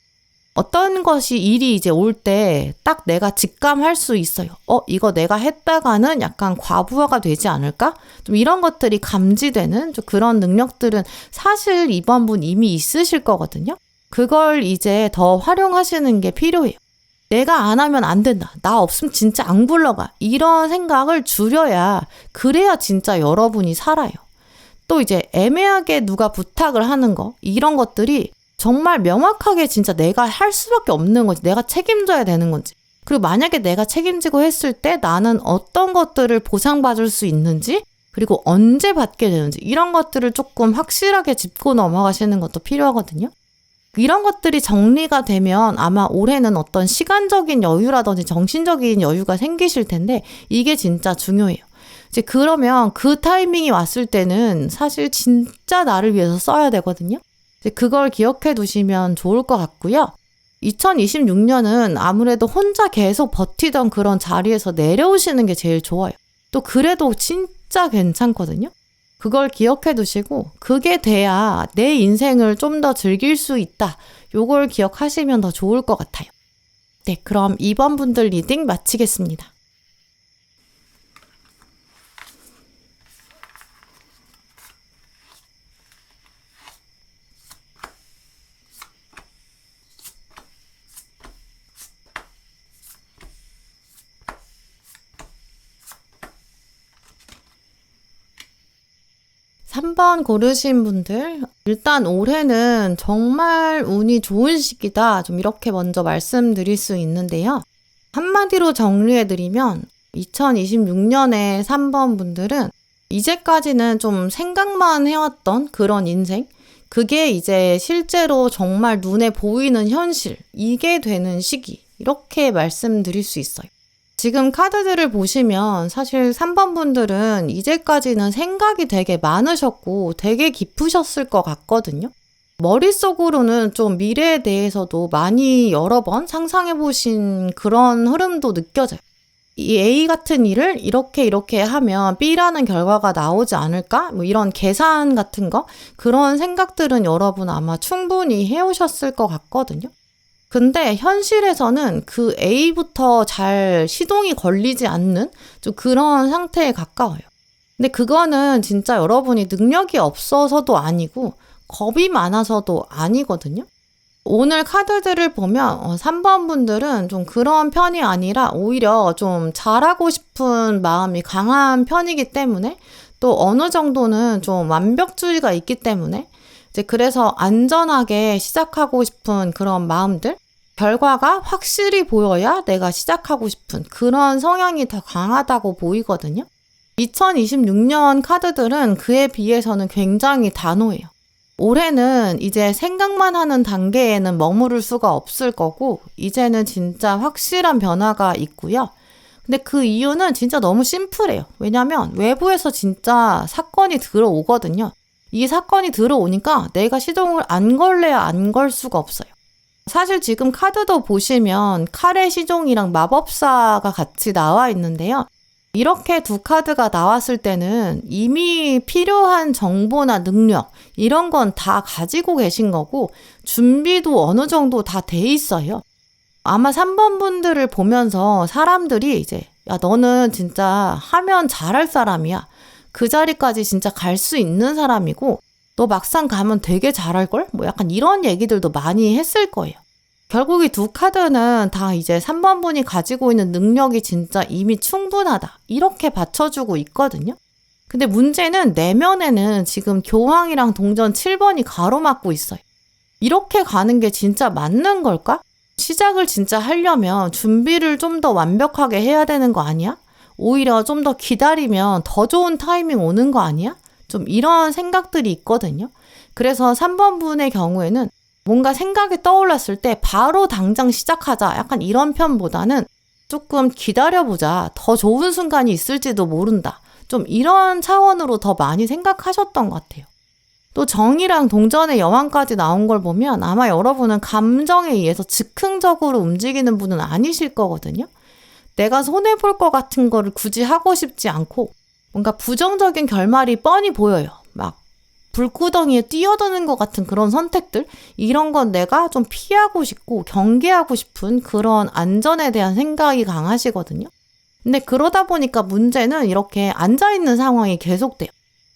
어떤 것이 일이 이제 올 때 딱 내가 직감할 수 있어요. 이거 내가 했다가는 약간 과부하가 되지 않을까? 좀 이런 것들이 감지되는 좀 그런 능력들은 사실 이번 분 이미 있으실 거거든요. 그걸 이제 더 활용하시는 게 필요해요. 내가 안 하면 안 된다. 나 없으면 진짜 안 굴러가. 이런 생각을 줄여야, 그래야 진짜 여러분이 살아요. 또 이제 애매하게 누가 부탁을 하는 거, 이런 것들이 정말 명확하게 진짜 내가 할 수밖에 없는 건지, 내가 책임져야 되는 건지, 그리고 만약에 내가 책임지고 했을 때 나는 어떤 것들을 보상받을 수 있는지, 그리고 언제 받게 되는지, 이런 것들을 조금 확실하게 짚고 넘어가시는 것도 필요하거든요. 이런 것들이 정리가 되면 아마 올해는 어떤 시간적인 여유라든지 정신적인 여유가 생기실 텐데, 이게 진짜 중요해요. 이제 그러면 그 타이밍이 왔을 때는 사실 진짜 나를 위해서 써야 되거든요. 이제 그걸 기억해 두시면 좋을 것 같고요. 2026년은 아무래도 혼자 계속 버티던 그런 자리에서 내려오시는 게 제일 좋아요. 또 그래도 진짜 괜찮거든요. 그걸 기억해 두시고, 그게 돼야 내 인생을 좀 더 즐길 수 있다. 요걸 기억하시면 더 좋을 것 같아요. 네, 그럼 2번 분들 리딩 마치겠습니다. 3번 고르신 분들, 일단 올해는 정말 운이 좋은 시기다. 좀 이렇게 먼저 말씀드릴 수 있는데요. 한마디로 정리해드리면 2026년에 3번 분들은 이제까지는 좀 생각만 해왔던 그런 인생, 그게 이제 실제로 정말 눈에 보이는 현실, 이게 되는 시기, 이렇게 말씀드릴 수 있어요. 지금 카드들을 보시면 사실 3번 분들은 이제까지는 생각이 되게 많으셨고 되게 깊으셨을 것 같거든요. 머릿속으로는 좀 미래에 대해서도 많이 여러 번 상상해 보신 그런 흐름도 느껴져요. 이 A 같은 일을 이렇게 하면 B라는 결과가 나오지 않을까? 뭐 이런 계산 같은 거, 그런 생각들은 여러분 아마 충분히 해오셨을 것 같거든요. 근데 현실에서는 그 A부터 잘 시동이 걸리지 않는 좀 그런 상태에 가까워요. 근데 그거는 진짜 여러분이 능력이 없어서도 아니고 겁이 많아서도 아니거든요. 오늘 카드들을 보면 3번 분들은 좀 그런 편이 아니라 오히려 좀 잘하고 싶은 마음이 강한 편이기 때문에, 또 어느 정도는 좀 완벽주의가 있기 때문에 이제 그래서 안전하게 시작하고 싶은 그런 마음들, 결과가 확실히 보여야 내가 시작하고 싶은 그런 성향이 더 강하다고 보이거든요. 2026년 카드들은 그에 비해서는 굉장히 단호해요. 올해는 이제 생각만 하는 단계에는 머무를 수가 없을 거고, 이제는 진짜 확실한 변화가 있고요. 근데 그 이유는 진짜 너무 심플해요. 왜냐면 외부에서 진짜 사건이 들어오거든요. 이 사건이 들어오니까 내가 시동을 안 걸래야 안 걸 수가 없어요. 사실 지금 카드도 보시면 칼의 시종이랑 마법사가 같이 나와 있는데요. 이렇게 두 카드가 나왔을 때는 이미 필요한 정보나 능력, 이런 건 다 가지고 계신 거고 준비도 어느 정도 다 돼 있어요. 아마 3번 분들을 보면서 사람들이 이제 야, 너는 진짜 하면 잘할 사람이야. 그 자리까지 진짜 갈 수 있는 사람이고 너 막상 가면 되게 잘할걸? 뭐 약간 이런 얘기들도 많이 했을 거예요. 결국 이 두 카드는 다 이제 3번 분이 가지고 있는 능력이 진짜 이미 충분하다. 이렇게 받쳐주고 있거든요. 근데 문제는 내면에는 지금 교황이랑 동전 7번이 가로막고 있어요. 이렇게 가는 게 진짜 맞는 걸까? 시작을 진짜 하려면 준비를 좀 더 완벽하게 해야 되는 거 아니야? 오히려 좀 더 기다리면 더 좋은 타이밍 오는 거 아니야? 좀 이런 생각들이 있거든요. 그래서 3번 분의 경우에는 뭔가 생각이 떠올랐을 때 바로 당장 시작하자. 약간 이런 편보다는 조금 기다려보자. 더 좋은 순간이 있을지도 모른다. 좀 이런 차원으로 더 많이 생각하셨던 것 같아요. 또 정이랑 동전의 여왕까지 나온 걸 보면 아마 여러분은 감정에 의해서 즉흥적으로 움직이는 분은 아니실 거거든요. 내가 손해볼 것 같은 거를 굳이 하고 싶지 않고 뭔가 부정적인 결말이 뻔히 보여요. 막 불구덩이에 뛰어드는 것 같은 그런 선택들, 이런 건 내가 좀 피하고 싶고 경계하고 싶은 그런 안전에 대한 생각이 강하시거든요. 근데 그러다 보니까 문제는 이렇게 앉아있는 상황이 계속돼요.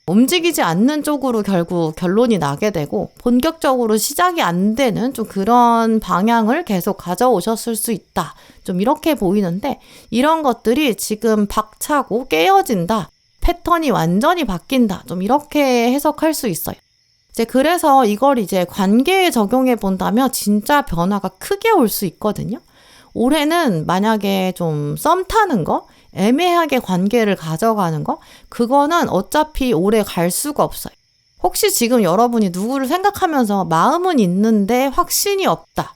움직이지 않는 쪽으로 결국 결론이 나게 되고 본격적으로 시작이 안 되는 좀 그런 방향을 계속 가져오셨을 수 있다. 좀 이렇게 보이는데 이런 것들이 지금 박차고 깨어진다. 패턴이 완전히 바뀐다. 좀 이렇게 해석할 수 있어요. 이제 그래서 이걸 이제 관계에 적용해 본다면 진짜 변화가 크게 올 수 있거든요. 올해는 만약에 좀 썸 타는 거, 애매하게 관계를 가져가는 거, 그거는 어차피 오래 갈 수가 없어요. 혹시 지금 여러분이 누구를 생각하면서 마음은 있는데 확신이 없다.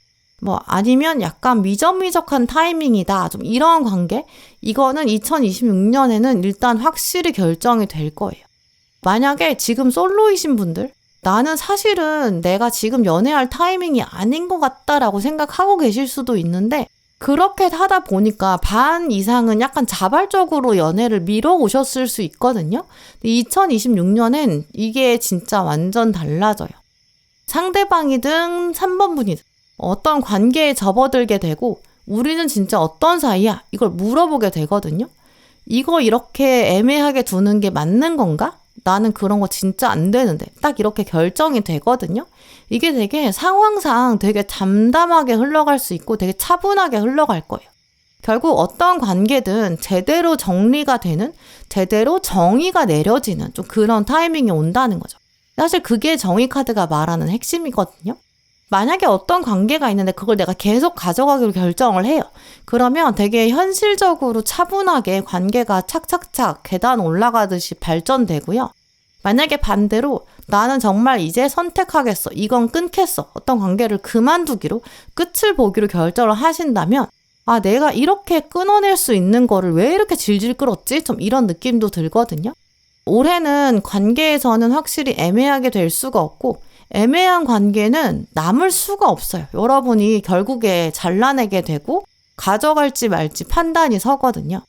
아니면 약간 미적미적한 타이밍이다. 좀 이런 관계? 이거는 2026년에는 일단 확실히 결정이 될 거예요. 만약에 지금 솔로이신 분들, 나는 사실은 내가 지금 연애할 타이밍이 아닌 것 같다라고 생각하고 계실 수도 있는데 그렇게 하다 보니까 반 이상은 약간 자발적으로 연애를 미뤄오셨을 수 있거든요. 2026년엔 이게 진짜 완전 달라져요. 상대방이든 3번 분이든 어떤 관계에 접어들게 되고 우리는 진짜 어떤 사이야? 이걸 물어보게 되거든요. 이거 이렇게 애매하게 두는 게 맞는 건가? 나는 그런 거 진짜 안 되는데 딱 이렇게 결정이 되거든요. 이게 되게 상황상 되게 담담하게 흘러갈 수 있고 되게 차분하게 흘러갈 거예요. 결국 어떤 관계든 제대로 정리가 되는, 제대로 정의가 내려지는 좀 그런 타이밍이 온다는 거죠. 사실 그게 정의 카드가 말하는 핵심이거든요. 만약에 어떤 관계가 있는데 그걸 내가 계속 가져가기로 결정을 해요. 그러면 되게 현실적으로 차분하게 관계가 착착착 계단 올라가듯이 발전되고요. 만약에 반대로 나는 정말 이제 선택하겠어. 이건 끊겠어. 어떤 관계를 그만두기로 끝을 보기로 결정을 하신다면 내가 이렇게 끊어낼 수 있는 거를 왜 이렇게 질질 끌었지? 좀 이런 느낌도 들거든요. 올해는 관계에서는 확실히 애매하게 될 수가 없고 애매한 관계는 남을 수가 없어요. 여러분이 결국에 잘라내게 되고 가져갈지 말지 판단이 서거든요.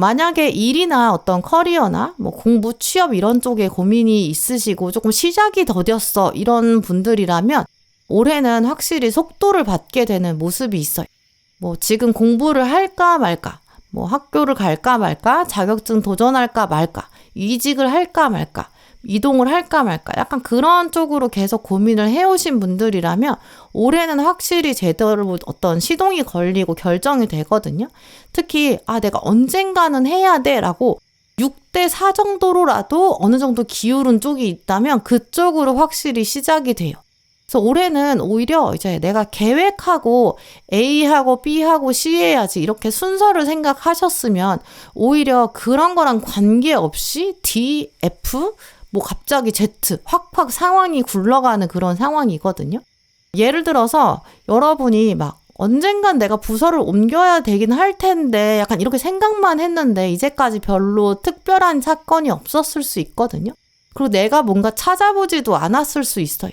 만약에 일이나 어떤 커리어나 공부, 취업 이런 쪽에 고민이 있으시고 조금 시작이 더뎠어 이런 분들이라면 올해는 확실히 속도를 받게 되는 모습이 있어요. 지금 공부를 할까 말까, 학교를 갈까 말까, 자격증 도전할까 말까, 이직을 할까 말까, 이동을 할까 말까 약간 그런 쪽으로 계속 고민을 해오신 분들이라면 올해는 확실히 제대로 어떤 시동이 걸리고 결정이 되거든요. 특히 내가 언젠가는 해야 돼 라고 6대4 정도로라도 어느 정도 기울은 쪽이 있다면 그쪽으로 확실히 시작이 돼요. 그래서 올해는 오히려 이제 내가 계획하고 A하고 B하고 C 해야지 이렇게 순서를 생각하셨으면 오히려 그런 거랑 관계없이 D, F 갑자기 Z 확확 상황이 굴러가는 그런 상황이거든요. 예를 들어서 여러분이 언젠간 내가 부서를 옮겨야 되긴 할 텐데 약간 이렇게 생각만 했는데 이제까지 별로 특별한 사건이 없었을 수 있거든요. 그리고 내가 뭔가 찾아보지도 않았을 수 있어요.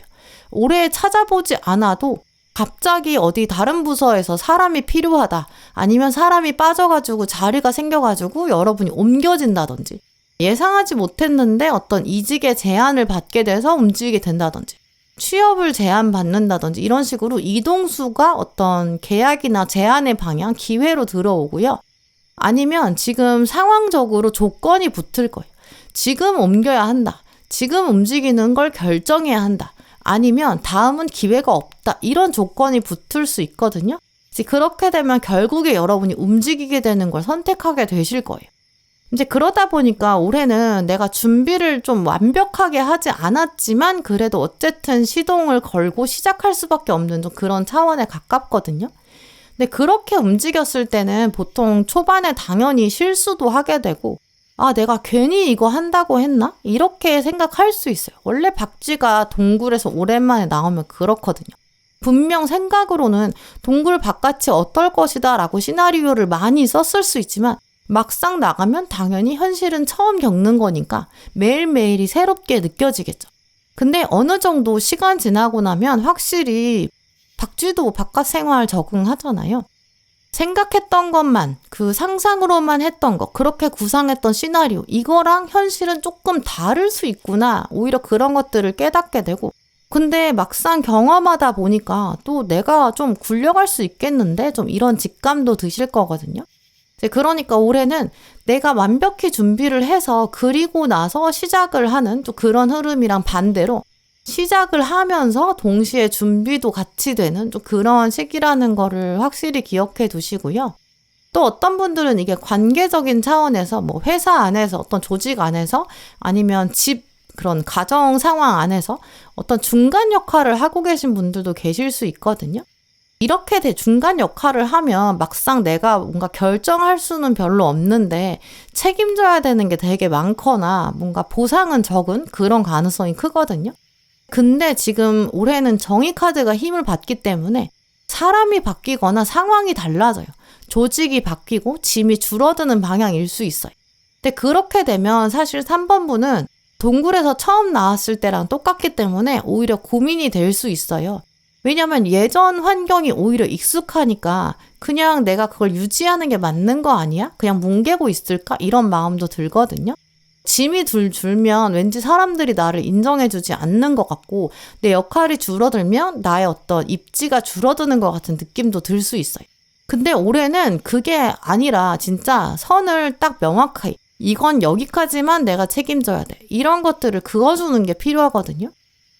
올해 찾아보지 않아도 갑자기 어디 다른 부서에서 사람이 필요하다 아니면 사람이 빠져가지고 자리가 생겨가지고 여러분이 옮겨진다든지 예상하지 못했는데 어떤 이직의 제안을 받게 돼서 움직이게 된다든지 취업을 제안받는다든지 이런 식으로 이동수가 어떤 계약이나 제안의 방향, 기회로 들어오고요. 아니면 지금 상황적으로 조건이 붙을 거예요. 지금 옮겨야 한다. 지금 움직이는 걸 결정해야 한다. 아니면 다음은 기회가 없다. 이런 조건이 붙을 수 있거든요. 그렇게 되면 결국에 여러분이 움직이게 되는 걸 선택하게 되실 거예요. 이제 그러다 보니까 올해는 내가 준비를 좀 완벽하게 하지 않았지만 그래도 어쨌든 시동을 걸고 시작할 수밖에 없는 좀 그런 차원에 가깝거든요. 근데 그렇게 움직였을 때는 보통 초반에 당연히 실수도 하게 되고 내가 괜히 이거 한다고 했나? 이렇게 생각할 수 있어요. 원래 박쥐가 동굴에서 오랜만에 나오면 그렇거든요. 분명 생각으로는 동굴 바깥이 어떨 것이다 라고 시나리오를 많이 썼을 수 있지만 막상 나가면 당연히 현실은 처음 겪는 거니까 매일매일이 새롭게 느껴지겠죠. 근데 어느 정도 시간 지나고 나면 확실히 박쥐도 바깥 생활 적응하잖아요. 생각했던 것만, 그 상상으로만 했던 것, 그렇게 구상했던 시나리오, 이거랑 현실은 조금 다를 수 있구나. 오히려 그런 것들을 깨닫게 되고. 근데 막상 경험하다 보니까 또 내가 좀 굴려갈 수 있겠는데? 좀 이런 직감도 드실 거거든요. 이제 그러니까 올해는 내가 완벽히 준비를 해서 그리고 나서 시작을 하는 또 그런 흐름이랑 반대로 시작을 하면서 동시에 준비도 같이 되는 좀 그런 시기라는 거를 확실히 기억해 두시고요. 또 어떤 분들은 이게 관계적인 차원에서 뭐 회사 안에서 어떤 조직 안에서 아니면 집 그런 가정 상황 안에서 어떤 중간 역할을 하고 계신 분들도 계실 수 있거든요. 이렇게 중간 역할을 하면 막상 내가 뭔가 결정할 수는 별로 없는데 책임져야 되는 게 되게 많거나 뭔가 보상은 적은 그런 가능성이 크거든요. 근데 지금 올해는 정의 카드가 힘을 받기 때문에 사람이 바뀌거나 상황이 달라져요. 조직이 바뀌고 짐이 줄어드는 방향일 수 있어요. 근데 그렇게 되면 사실 3번 분은 동굴에서 처음 나왔을 때랑 똑같기 때문에 오히려 고민이 될 수 있어요. 왜냐면 예전 환경이 오히려 익숙하니까 그냥 내가 그걸 유지하는 게 맞는 거 아니야? 그냥 뭉개고 있을까? 이런 마음도 들거든요. 짐이 줄면 왠지 사람들이 나를 인정해주지 않는 것 같고 내 역할이 줄어들면 나의 어떤 입지가 줄어드는 것 같은 느낌도 들 수 있어요. 근데 올해는 그게 아니라 진짜 선을 딱 명확하게 이건 여기까지만 내가 책임져야 돼. 이런 것들을 그어주는 게 필요하거든요.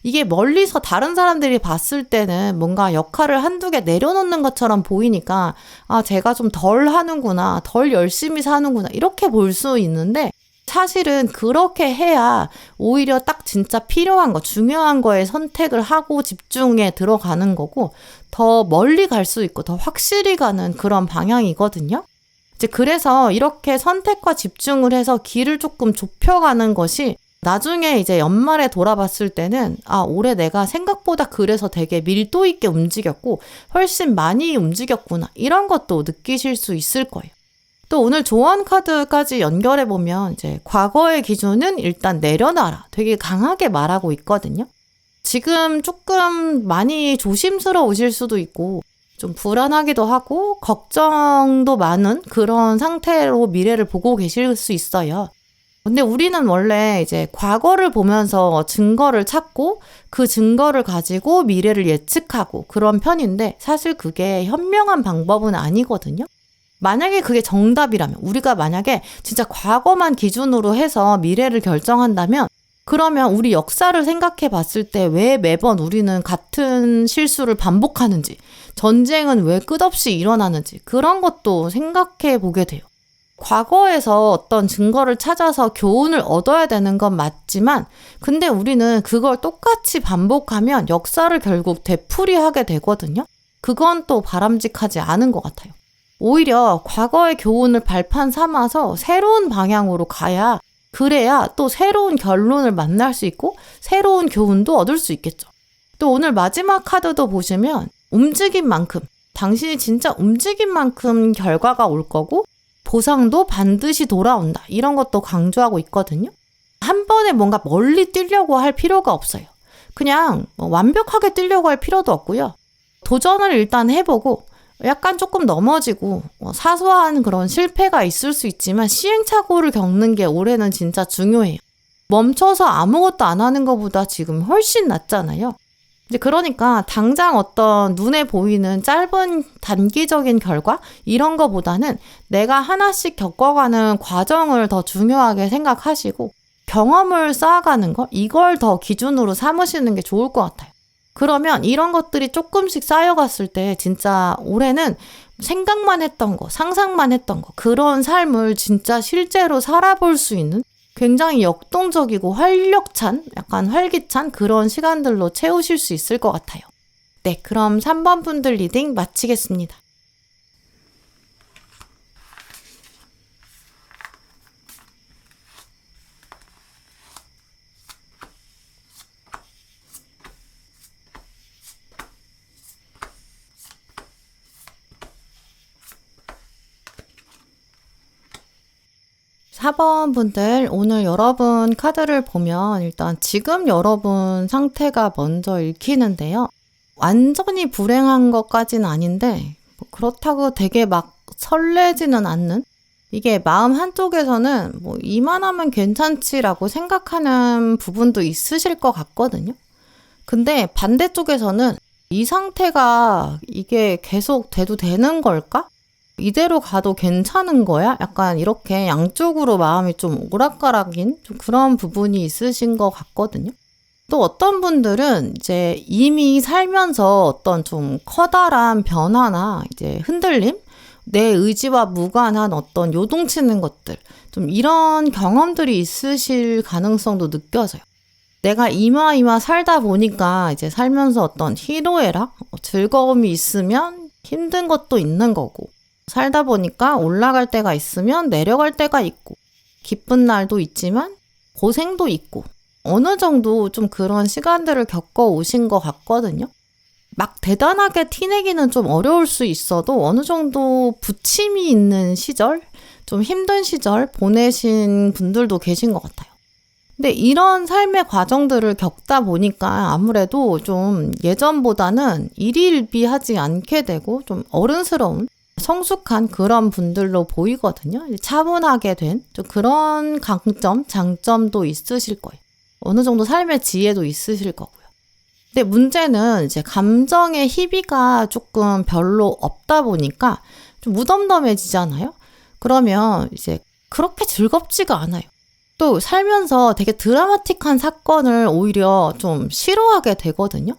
이게 멀리서 다른 사람들이 봤을 때는 뭔가 역할을 한두 개 내려놓는 것처럼 보이니까 아, 제가 좀 덜 하는구나, 덜 열심히 사는구나 이렇게 볼 수 있는데 사실은 그렇게 해야 오히려 딱 진짜 필요한 거, 중요한 거에 선택을 하고 집중에 들어가는 거고 더 멀리 갈 수 있고 더 확실히 가는 그런 방향이거든요. 이제 그래서 이렇게 선택과 집중을 해서 길을 조금 좁혀가는 것이 나중에 이제 연말에 돌아봤을 때는 아, 올해 내가 생각보다 그래서 되게 밀도 있게 움직였고 훨씬 많이 움직였구나 이런 것도 느끼실 수 있을 거예요. 또 오늘 조언 카드까지 연결해 보면 이제 과거의 기준은 일단 내려놔라 되게 강하게 말하고 있거든요. 지금 조금 많이 조심스러우실 수도 있고 좀 불안하기도 하고 걱정도 많은 그런 상태로 미래를 보고 계실 수 있어요. 근데 우리는 원래 이제 과거를 보면서 증거를 찾고 그 증거를 가지고 미래를 예측하고 그런 편인데 사실 그게 현명한 방법은 아니거든요. 만약에 그게 정답이라면 우리가 만약에 진짜 과거만 기준으로 해서 미래를 결정한다면 그러면 우리 역사를 생각해 봤을 때 왜 매번 우리는 같은 실수를 반복하는지 전쟁은 왜 끝없이 일어나는지 그런 것도 생각해 보게 돼요. 과거에서 어떤 증거를 찾아서 교훈을 얻어야 되는 건 맞지만 근데 우리는 그걸 똑같이 반복하면 역사를 결국 되풀이하게 되거든요. 그건 또 바람직하지 않은 것 같아요. 오히려 과거의 교훈을 발판 삼아서 새로운 방향으로 가야 그래야 또 새로운 결론을 만날 수 있고 새로운 교훈도 얻을 수 있겠죠. 또 오늘 마지막 카드도 보시면 움직인 만큼 당신이 진짜 움직인 만큼 결과가 올 거고 보상도 반드시 돌아온다. 이런 것도 강조하고 있거든요. 한 번에 뭔가 멀리 뛰려고 할 필요가 없어요. 그냥 완벽하게 뛰려고 할 필요도 없고요. 도전을 일단 해보고 약간 조금 넘어지고 사소한 그런 실패가 있을 수 있지만 시행착오를 겪는 게 올해는 진짜 중요해요. 멈춰서 아무것도 안 하는 것보다 지금 훨씬 낫잖아요. 이제 그러니까 당장 어떤 눈에 보이는 짧은 단기적인 결과 이런 거보다는 내가 하나씩 겪어가는 과정을 더 중요하게 생각하시고 경험을 쌓아가는 거 이걸 더 기준으로 삼으시는 게 좋을 것 같아요. 그러면 이런 것들이 조금씩 쌓여갔을 때 진짜 올해는 생각만 했던 거, 상상만 했던 거 그런 삶을 진짜 실제로 살아볼 수 있는 굉장히 역동적이고 활력찬, 약간 활기찬 그런 시간들로 채우실 수 있을 것 같아요. 네, 그럼 3번 분들 리딩 마치겠습니다. 사 번 분들 오늘 여러분 카드를 보면 일단 지금 여러분 상태가 먼저 읽히는데요. 완전히 불행한 것까지는 아닌데 그렇다고 되게 막 설레지는 않는 이게 마음 한쪽에서는 뭐 이만하면 괜찮지라고 생각하는 부분도 있으실 것 같거든요. 근데 반대쪽에서는 이 상태가 이게 계속 돼도 되는 걸까? 이대로 가도 괜찮은 거야? 약간 이렇게 양쪽으로 마음이 좀 오락가락인 좀 그런 부분이 있으신 것 같거든요. 또 어떤 분들은 이제 이미 살면서 어떤 좀 커다란 변화나 이제 흔들림, 내 의지와 무관한 어떤 요동치는 것들, 좀 이런 경험들이 있으실 가능성도 느껴져요. 내가 이마이마 살다 보니까 이제 살면서 어떤 희로애락, 즐거움이 있으면 힘든 것도 있는 거고, 살다 보니까 올라갈 때가 있으면 내려갈 때가 있고, 기쁜 날도 있지만 고생도 있고, 어느 정도 좀 그런 시간들을 겪어 오신 것 같거든요. 막 대단하게 티내기는 좀 어려울 수 있어도 어느 정도 부침이 있는 시절, 좀 힘든 시절 보내신 분들도 계신 것 같아요. 근데 이런 삶의 과정들을 겪다 보니까 아무래도 좀 예전보다는 일희일비하지 않게 되고 좀 어른스러운 성숙한 그런 분들로 보이거든요. 차분하게 된 좀 그런 강점, 장점도 있으실 거예요. 어느 정도 삶의 지혜도 있으실 거고요. 근데 문제는 이제 감정의 희비가 조금 별로 없다 보니까 좀 무덤덤해지잖아요. 그러면 이제 그렇게 즐겁지가 않아요. 또 살면서 되게 드라마틱한 사건을 오히려 좀 싫어하게 되거든요.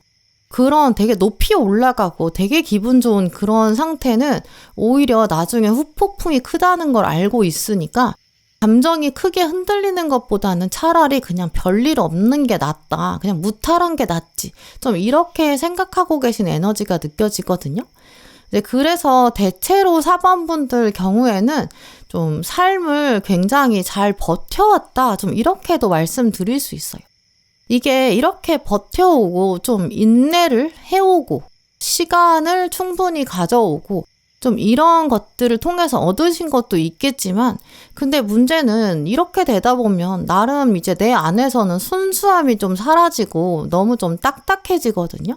그런 되게 높이 올라가고 되게 기분 좋은 그런 상태는 오히려 나중에 후폭풍이 크다는 걸 알고 있으니까 감정이 크게 흔들리는 것보다는 차라리 그냥 별일 없는 게 낫다. 그냥 무탈한 게 낫지. 좀 이렇게 생각하고 계신 에너지가 느껴지거든요. 이제 그래서 대체로 4번분들 경우에는 좀 삶을 굉장히 잘 버텨왔다. 좀 이렇게도 말씀드릴 수 있어요. 이게 이렇게 버텨오고 좀 인내를 해오고 시간을 충분히 가져오고 좀 이런 것들을 통해서 얻으신 것도 있겠지만 근데 문제는 이렇게 되다 보면 나름 이제 내 안에서는 순수함이 좀 사라지고 너무 좀 딱딱해지거든요.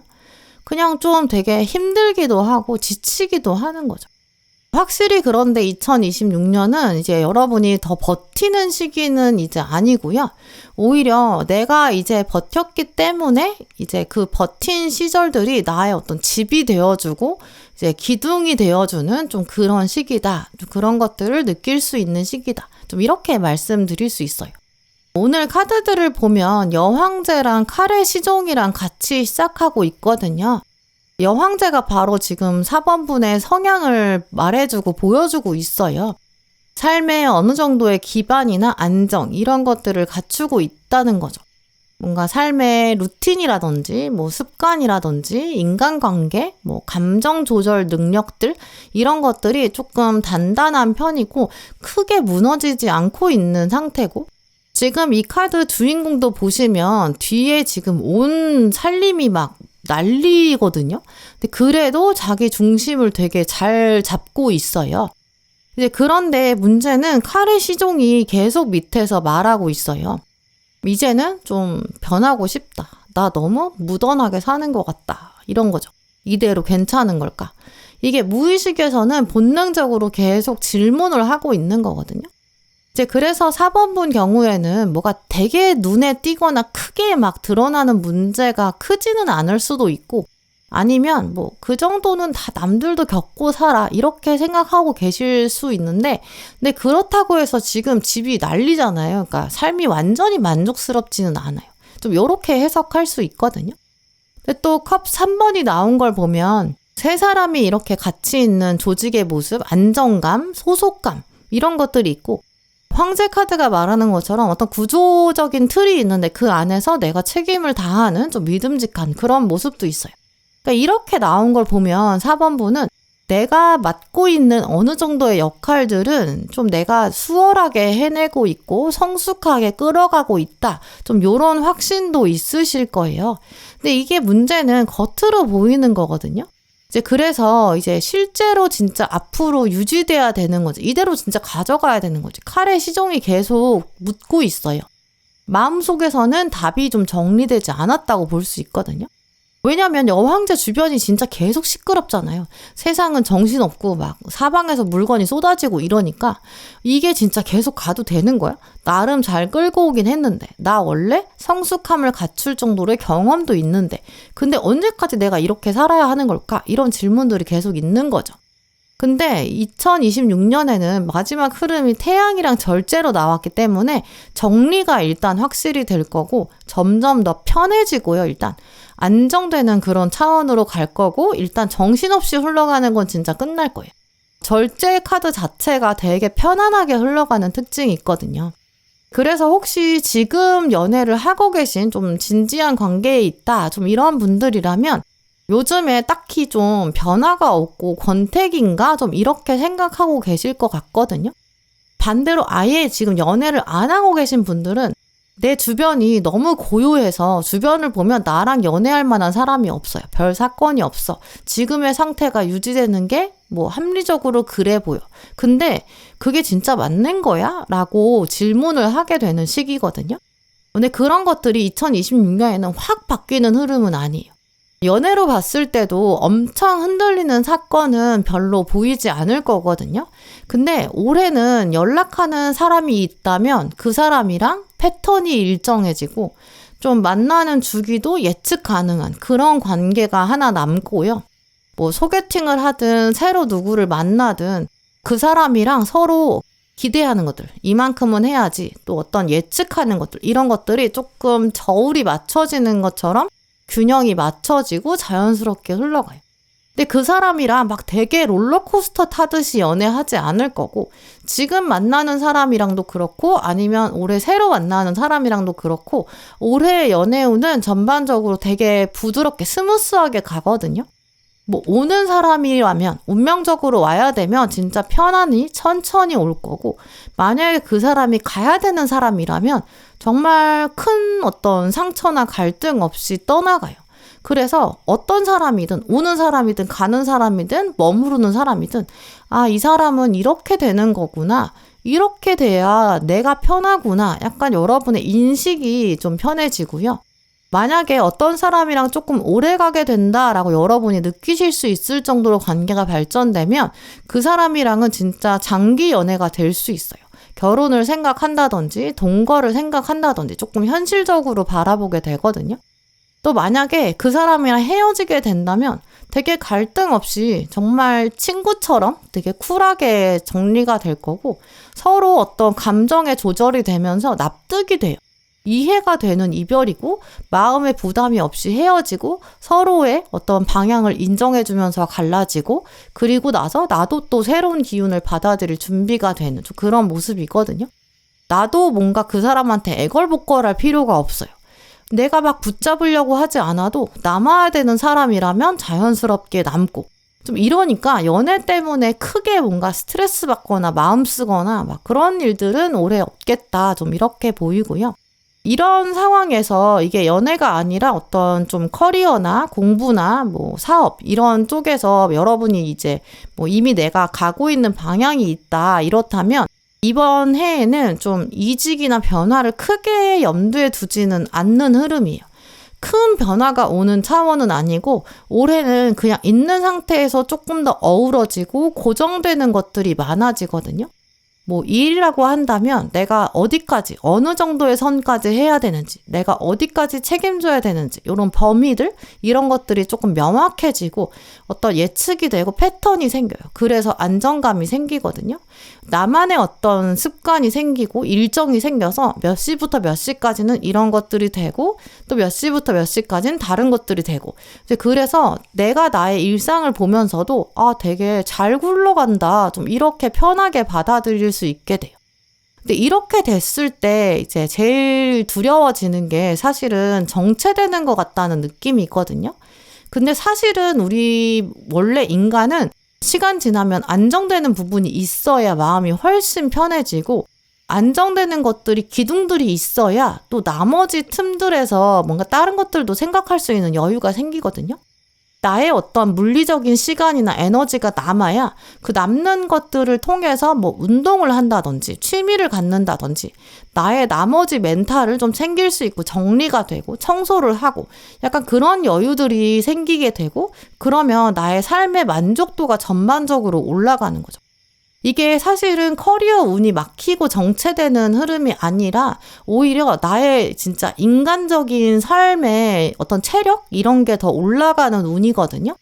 그냥 좀 되게 힘들기도 하고 지치기도 하는 거죠. 확실히 그런데 2026년은 이제 여러분이 더 버티는 시기는 이제 아니고요. 오히려 내가 이제 버텼기 때문에 이제 그 버틴 시절들이 나의 어떤 집이 되어주고 이제 기둥이 되어주는 좀 그런 시기다. 좀 그런 것들을 느낄 수 있는 시기다. 좀 이렇게 말씀드릴 수 있어요. 오늘 카드들을 보면 여황제랑 칼의 시종이랑 같이 시작하고 있거든요. 여황제가 바로 지금 4번분의 성향을 말해주고 보여주고 있어요. 삶에 어느 정도의 기반이나 안정 이런 것들을 갖추고 있다는 거죠. 뭔가 삶의 루틴이라든지 뭐 습관이라든지 인간관계, 뭐 감정 조절 능력들 이런 것들이 조금 단단한 편이고 크게 무너지지 않고 있는 상태고 지금 이 카드 주인공도 보시면 뒤에 지금 온 살림이 막 난리거든요. 근데 그래도 자기 중심을 되게 잘 잡고 있어요. 이제 그런데 문제는 칼의 시종이 계속 밑에서 말하고 있어요. 이제는 좀 변하고 싶다. 나 너무 무던하게 사는 것 같다. 이런 거죠. 이대로 괜찮은 걸까? 이게 무의식에서는 본능적으로 계속 질문을 하고 있는 거거든요. 이제 그래서 4번분 경우에는 뭐가 되게 눈에 띄거나 크게 막 드러나는 문제가 크지는 않을 수도 있고 아니면 뭐 그 정도는 다 남들도 겪고 살아 이렇게 생각하고 계실 수 있는데 근데 그렇다고 해서 지금 집이 난리잖아요. 그러니까 삶이 완전히 만족스럽지는 않아요. 좀 이렇게 해석할 수 있거든요. 근데 또 컵 3번이 나온 걸 보면 세 사람이 이렇게 같이 있는 조직의 모습, 안정감, 소속감 이런 것들이 있고 황제 카드가 말하는 것처럼 어떤 구조적인 틀이 있는데 그 안에서 내가 책임을 다하는 좀 믿음직한 그런 모습도 있어요. 그러니까 이렇게 나온 걸 보면 4번분은 내가 맡고 있는 어느 정도의 역할들은 좀 내가 수월하게 해내고 있고 성숙하게 끌어가고 있다. 좀 이런 확신도 있으실 거예요. 근데 이게 문제는 겉으로 보이는 거거든요. 이제 그래서 이제 실제로 진짜 앞으로 유지돼야 되는 거지. 이대로 진짜 가져가야 되는 거지. 칼의 시종이 계속 묻고 있어요. 마음속에서는 답이 좀 정리되지 않았다고 볼 수 있거든요. 왜냐면 여황제 주변이 진짜 계속 시끄럽잖아요. 세상은 정신없고 막 사방에서 물건이 쏟아지고 이러니까 이게 진짜 계속 가도 되는 거야? 나름 잘 끌고 오긴 했는데 나 원래 성숙함을 갖출 정도의 경험도 있는데 근데 언제까지 내가 이렇게 살아야 하는 걸까? 이런 질문들이 계속 있는 거죠. 근데 2026년에는 마지막 흐름이 태양이랑 절제로 나왔기 때문에 정리가 일단 확실히 될 거고 점점 더 편해지고요. 일단 안정되는 그런 차원으로 갈 거고 일단 정신없이 흘러가는 건 진짜 끝날 거예요. 절제 카드 자체가 되게 편안하게 흘러가는 특징이 있거든요. 그래서 혹시 지금 연애를 하고 계신 좀 진지한 관계에 있다, 좀 이런 분들이라면 요즘에 딱히 좀 변화가 없고 권태기인가? 좀 이렇게 생각하고 계실 것 같거든요. 반대로 아예 지금 연애를 안 하고 계신 분들은 내 주변이 너무 고요해서 주변을 보면 나랑 연애할 만한 사람이 없어요. 별 사건이 없어. 지금의 상태가 유지되는 게 뭐 합리적으로 그래 보여. 근데 그게 진짜 맞는 거야? 라고 질문을 하게 되는 시기거든요. 근데 그런 것들이 2026년에는 확 바뀌는 흐름은 아니에요. 연애로 봤을 때도 엄청 흔들리는 사건은 별로 보이지 않을 거거든요. 근데 올해는 연락하는 사람이 있다면 그 사람이랑 패턴이 일정해지고 좀 만나는 주기도 예측 가능한 그런 관계가 하나 남고요. 뭐 소개팅을 하든 새로 누구를 만나든 그 사람이랑 서로 기대하는 것들, 이만큼은 해야지, 또 어떤 예측하는 것들, 이런 것들이 조금 저울이 맞춰지는 것처럼 균형이 맞춰지고 자연스럽게 흘러가요. 근데 그 사람이랑 막 되게 롤러코스터 타듯이 연애하지 않을 거고 지금 만나는 사람이랑도 그렇고 아니면 올해 새로 만나는 사람이랑도 그렇고 올해 연애운은 전반적으로 되게 부드럽게 스무스하게 가거든요. 뭐 오는 사람이라면 운명적으로 와야 되면 진짜 편안히 천천히 올 거고 만약에 그 사람이 가야 되는 사람이라면 정말 큰 어떤 상처나 갈등 없이 떠나가요. 그래서 어떤 사람이든 오는 사람이든 가는 사람이든 머무르는 사람이든 아, 이 사람은 이렇게 되는 거구나. 이렇게 돼야 내가 편하구나. 약간 여러분의 인식이 좀 편해지고요. 만약에 어떤 사람이랑 조금 오래 가게 된다라고 여러분이 느끼실 수 있을 정도로 관계가 발전되면 그 사람이랑은 진짜 장기 연애가 될 수 있어요. 결혼을 생각한다든지 동거를 생각한다든지 조금 현실적으로 바라보게 되거든요. 또 만약에 그 사람이랑 헤어지게 된다면 되게 갈등 없이 정말 친구처럼 되게 쿨하게 정리가 될 거고 서로 어떤 감정의 조절이 되면서 납득이 돼요. 이해가 되는 이별이고 마음의 부담이 없이 헤어지고 서로의 어떤 방향을 인정해주면서 갈라지고 그리고 나서 나도 또 새로운 기운을 받아들일 준비가 되는 좀 그런 모습이거든요. 나도 뭔가 그 사람한테 애걸복걸할 필요가 없어요. 내가 막 붙잡으려고 하지 않아도 남아야 되는 사람이라면 자연스럽게 남고 좀 이러니까 연애 때문에 크게 뭔가 스트레스 받거나 마음 쓰거나 막 그런 일들은 올해 없겠다 좀 이렇게 보이고요. 이런 상황에서 이게 연애가 아니라 어떤 좀 커리어나 공부나 뭐 사업 이런 쪽에서 여러분이 이제 뭐 이미 내가 가고 있는 방향이 있다 이렇다면 이번 해에는 좀 이직이나 변화를 크게 염두에 두지는 않는 흐름이에요. 큰 변화가 오는 차원은 아니고 올해는 그냥 있는 상태에서 조금 더 어우러지고 고정되는 것들이 많아지거든요. 뭐 일이라고 한다면 내가 어디까지 어느 정도의 선까지 해야 되는지 내가 어디까지 책임져야 되는지 이런 범위들 이런 것들이 조금 명확해지고 어떤 예측이 되고 패턴이 생겨요. 그래서 안정감이 생기거든요. 나만의 어떤 습관이 생기고 일정이 생겨서 몇 시부터 몇 시까지는 이런 것들이 되고 또 몇 시부터 몇 시까지는 다른 것들이 되고 이제 그래서 내가 나의 일상을 보면서도 아 되게 잘 굴러간다 좀 이렇게 편하게 받아들일 수 있게 돼요. 근데 이렇게 됐을 때 이제 제일 두려워지는 게 사실은 정체되는 것 같다는 느낌이 있거든요. 근데 사실은 우리 원래 인간은 시간 지나면 안정되는 부분이 있어야 마음이 훨씬 편해지고 안정되는 것들이 기둥들이 있어야 또 나머지 틈들에서 뭔가 다른 것들도 생각할 수 있는 여유가 생기거든요. 나의 어떤 물리적인 시간이나 에너지가 남아야 그 남는 것들을 통해서 뭐 운동을 한다든지 취미를 갖는다든지 나의 나머지 멘탈을 좀 챙길 수 있고 정리가 되고 청소를 하고 약간 그런 여유들이 생기게 되고 그러면 나의 삶의 만족도가 전반적으로 올라가는 거죠. 이게 사실은 커리어 운이 막히고 정체되는 흐름이 아니라 오히려 나의 진짜 인간적인 삶의 어떤 체력? 이런 게 더 올라가는 운이거든요.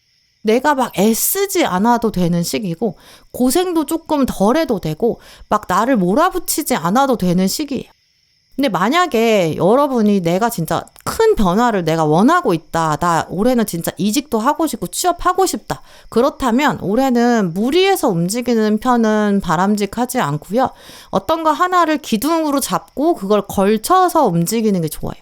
내가 막 애쓰지 않아도 되는 시기고 고생도 조금 덜 해도 되고 막 나를 몰아붙이지 않아도 되는 시기예요. 근데 만약에 여러분이 내가 진짜 큰 변화를 내가 원하고 있다. 나 올해는 진짜 이직도 하고 싶고 취업하고 싶다. 그렇다면 올해는 무리해서 움직이는 편은 바람직하지 않고요. 어떤 거 하나를 기둥으로 잡고 그걸 걸쳐서 움직이는 게 좋아요.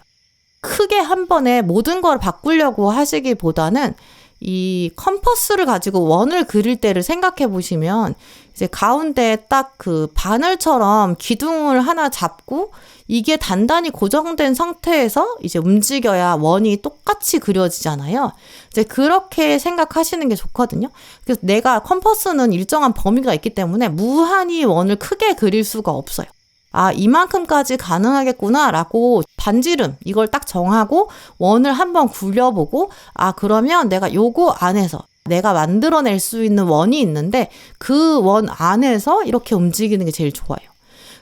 크게 한 번에 모든 걸 바꾸려고 하시기보다는 이 컴퍼스를 가지고 원을 그릴 때를 생각해 보시면 이제 가운데 딱 그 바늘처럼 기둥을 하나 잡고 이게 단단히 고정된 상태에서 이제 움직여야 원이 똑같이 그려지잖아요. 이제 그렇게 생각하시는 게 좋거든요. 그래서 내가 컴퍼스는 일정한 범위가 있기 때문에 무한히 원을 크게 그릴 수가 없어요. 아, 이만큼까지 가능하겠구나 라고 반지름 이걸 딱 정하고 원을 한번 굴려보고 아, 그러면 내가 요거 안에서 내가 만들어낼 수 있는 원이 있는데 그 원 안에서 이렇게 움직이는 게 제일 좋아요.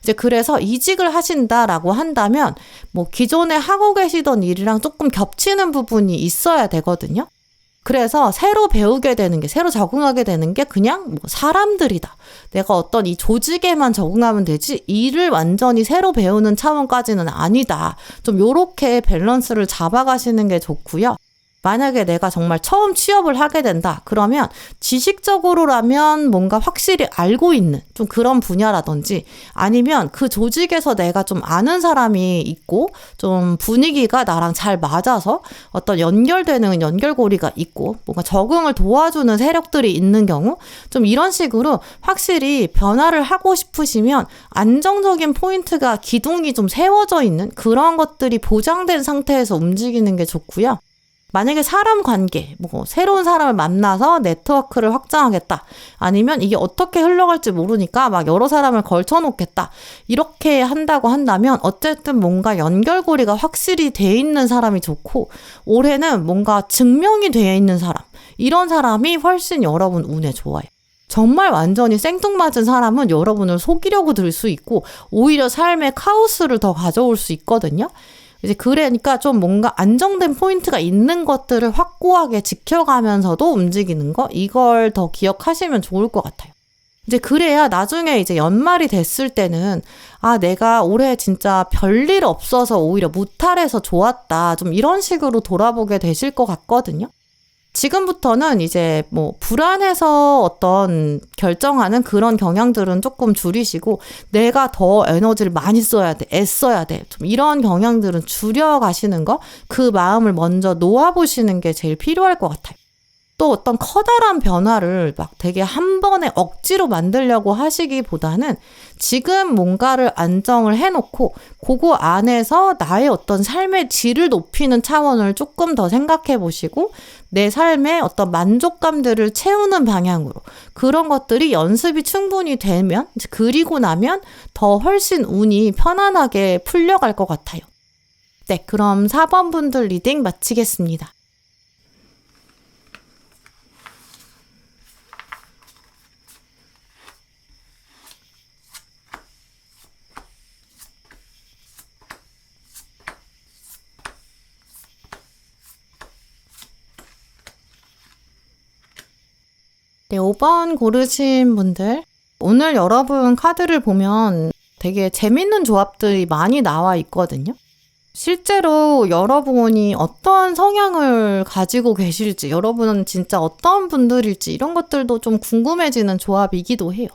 이제 그래서 이직을 하신다라고 한다면 뭐 기존에 하고 계시던 일이랑 조금 겹치는 부분이 있어야 되거든요. 그래서 새로 배우게 되는 게, 새로 적응하게 되는 게 그냥 뭐 사람들이다. 내가 어떤 이 조직에만 적응하면 되지 일을 완전히 새로 배우는 차원까지는 아니다. 좀 요렇게 밸런스를 잡아가시는 게 좋고요. 만약에 내가 정말 처음 취업을 하게 된다. 그러면 지식적으로라면 뭔가 확실히 알고 있는 좀 그런 분야라든지 아니면 그 조직에서 내가 좀 아는 사람이 있고 좀 분위기가 나랑 잘 맞아서 어떤 연결되는 연결고리가 있고 뭔가 적응을 도와주는 세력들이 있는 경우 좀 이런 식으로 확실히 변화를 하고 싶으시면 안정적인 포인트가 기둥이 좀 세워져 있는 그런 것들이 보장된 상태에서 움직이는 게 좋고요. 만약에 사람 관계, 뭐 새로운 사람을 만나서 네트워크를 확장하겠다. 아니면 이게 어떻게 흘러갈지 모르니까 막 여러 사람을 걸쳐놓겠다. 이렇게 한다고 한다면 어쨌든 뭔가 연결고리가 확실히 돼 있는 사람이 좋고 올해는 뭔가 증명이 돼 있는 사람. 이런 사람이 훨씬 여러분 운에 좋아요. 정말 완전히 생뚱맞은 사람은 여러분을 속이려고 들 수 있고 오히려 삶에 카오스를 더 가져올 수 있거든요. 이제 그러니까 좀 뭔가 안정된 포인트가 있는 것들을 확고하게 지켜가면서도 움직이는 거 이걸 더 기억하시면 좋을 것 같아요. 이제 그래야 나중에 이제 연말이 됐을 때는 아 내가 올해 진짜 별일 없어서 오히려 무탈해서 좋았다 좀 이런 식으로 돌아보게 되실 것 같거든요. 지금부터는 이제 뭐 불안해서 어떤 결정하는 그런 경향들은 조금 줄이시고 내가 더 에너지를 많이 써야 돼, 애써야 돼. 좀 이런 경향들은 줄여가시는 거, 그 마음을 먼저 놓아보시는 게 제일 필요할 것 같아요. 또 어떤 커다란 변화를 막 되게 한 번에 억지로 만들려고 하시기보다는 지금 뭔가를 안정을 해놓고 그거 안에서 나의 어떤 삶의 질을 높이는 차원을 조금 더 생각해 보시고 내 삶의 어떤 만족감들을 채우는 방향으로 그런 것들이 연습이 충분히 되면 그리고 나면 더 훨씬 운이 편안하게 풀려갈 것 같아요. 네, 그럼 4번 분들 리딩 마치겠습니다. 네, 5번 고르신 분들 오늘 여러분 카드를 보면 되게 재밌는 조합들이 많이 나와 있거든요. 실제로 여러분이 어떤 성향을 가지고 계실지 여러분은 진짜 어떤 분들일지 이런 것들도 좀 궁금해지는 조합이기도 해요.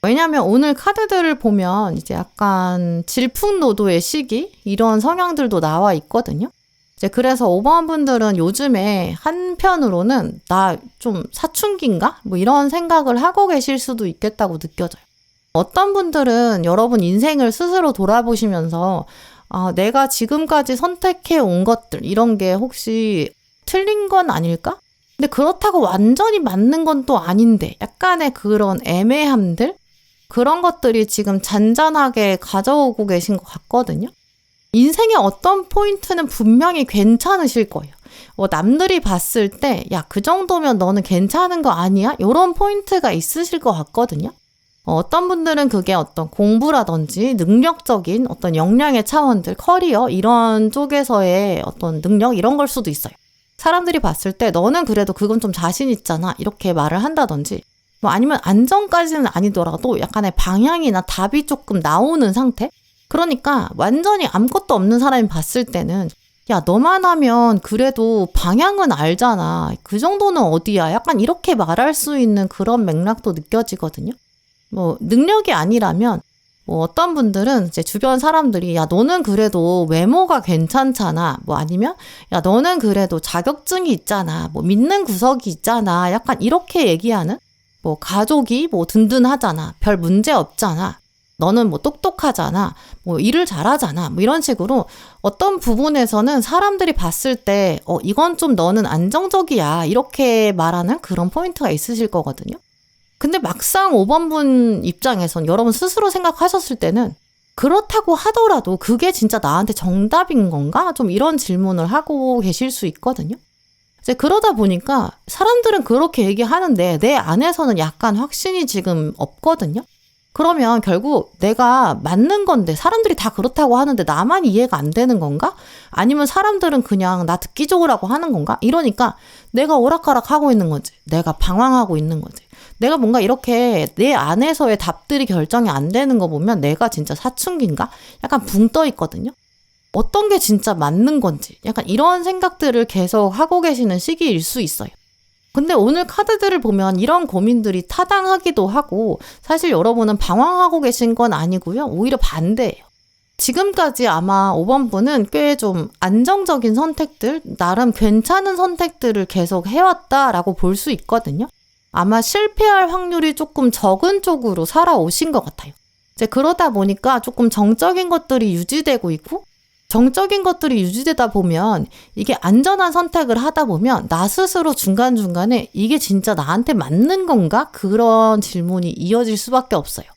왜냐하면 오늘 카드들을 보면 이제 약간 질풍노도의 시기 이런 성향들도 나와 있거든요. 이제 그래서 5번 분들은 요즘에 한편으로는 나 좀 사춘기인가? 뭐 이런 생각을 하고 계실 수도 있겠다고 느껴져요. 어떤 분들은 여러분 인생을 스스로 돌아보시면서 아, 내가 지금까지 선택해 온 것들 이런 게 혹시 틀린 건 아닐까? 근데 그렇다고 완전히 맞는 건 또 아닌데 약간의 그런 애매함들? 그런 것들이 지금 잔잔하게 가져오고 계신 것 같거든요. 인생의 어떤 포인트는 분명히 괜찮으실 거예요. 남들이 봤을 때, 야, 그 정도면 너는 괜찮은 거 아니야? 이런 포인트가 있으실 것 같거든요. 어떤 분들은 그게 어떤 공부라든지 능력적인 어떤 역량의 차원들, 커리어, 이런 쪽에서의 어떤 능력, 이런 걸 수도 있어요. 사람들이 봤을 때 너는 그래도 그건 좀 자신 있잖아 이렇게 말을 한다든지 뭐 아니면 안정까지는 아니더라도 약간의 방향이나 답이 조금 나오는 상태? 그러니까 완전히 아무것도 없는 사람이 봤을 때는 야 너만 하면 그래도 방향은 알잖아. 그 정도는 어디야. 약간 이렇게 말할 수 있는 그런 맥락도 느껴지거든요. 뭐 능력이 아니라면 뭐 어떤 분들은 이제 주변 사람들이 야 너는 그래도 외모가 괜찮잖아. 뭐 아니면 야 너는 그래도 자격증이 있잖아. 뭐 믿는 구석이 있잖아. 약간 이렇게 얘기하는 뭐 가족이 뭐 든든하잖아. 별 문제 없잖아. 너는 뭐 똑똑하잖아. 뭐 일을 잘하잖아. 뭐 이런 식으로 어떤 부분에서는 사람들이 봤을 때 이건 좀 너는 안정적이야. 이렇게 말하는 그런 포인트가 있으실 거거든요. 근데 막상 5번 분 입장에선 여러분 스스로 생각하셨을 때는 그렇다고 하더라도 그게 진짜 나한테 정답인 건가? 좀 이런 질문을 하고 계실 수 있거든요. 이제 그러다 보니까 사람들은 그렇게 얘기하는데 내 안에서는 약간 확신이 지금 없거든요. 그러면 결국 내가 맞는 건데 사람들이 다 그렇다고 하는데 나만 이해가 안 되는 건가? 아니면 사람들은 그냥 나 듣기 좋으라고 하는 건가? 이러니까 내가 오락가락 하고 있는 거지. 내가 방황하고 있는 거지. 내가 뭔가 이렇게 내 안에서의 답들이 결정이 안 되는 거 보면 내가 진짜 사춘기인가? 약간 붕 떠 있거든요. 어떤 게 진짜 맞는 건지 약간 이런 생각들을 계속 하고 계시는 시기일 수 있어요. 근데 오늘 카드들을 보면 이런 고민들이 타당하기도 하고 사실 여러분은 방황하고 계신 건 아니고요. 오히려 반대예요. 지금까지 아마 5번 분은 꽤 좀 안정적인 선택들, 나름 괜찮은 선택들을 계속 해왔다라고 볼 수 있거든요. 아마 실패할 확률이 조금 적은 쪽으로 살아오신 것 같아요. 이제 그러다 보니까 조금 정적인 것들이 유지되고 있고 정적인 것들이 유지되다 보면 이게 안전한 선택을 하다 보면 나 스스로 중간중간에 이게 진짜 나한테 맞는 건가? 그런 질문이 이어질 수밖에 없어요.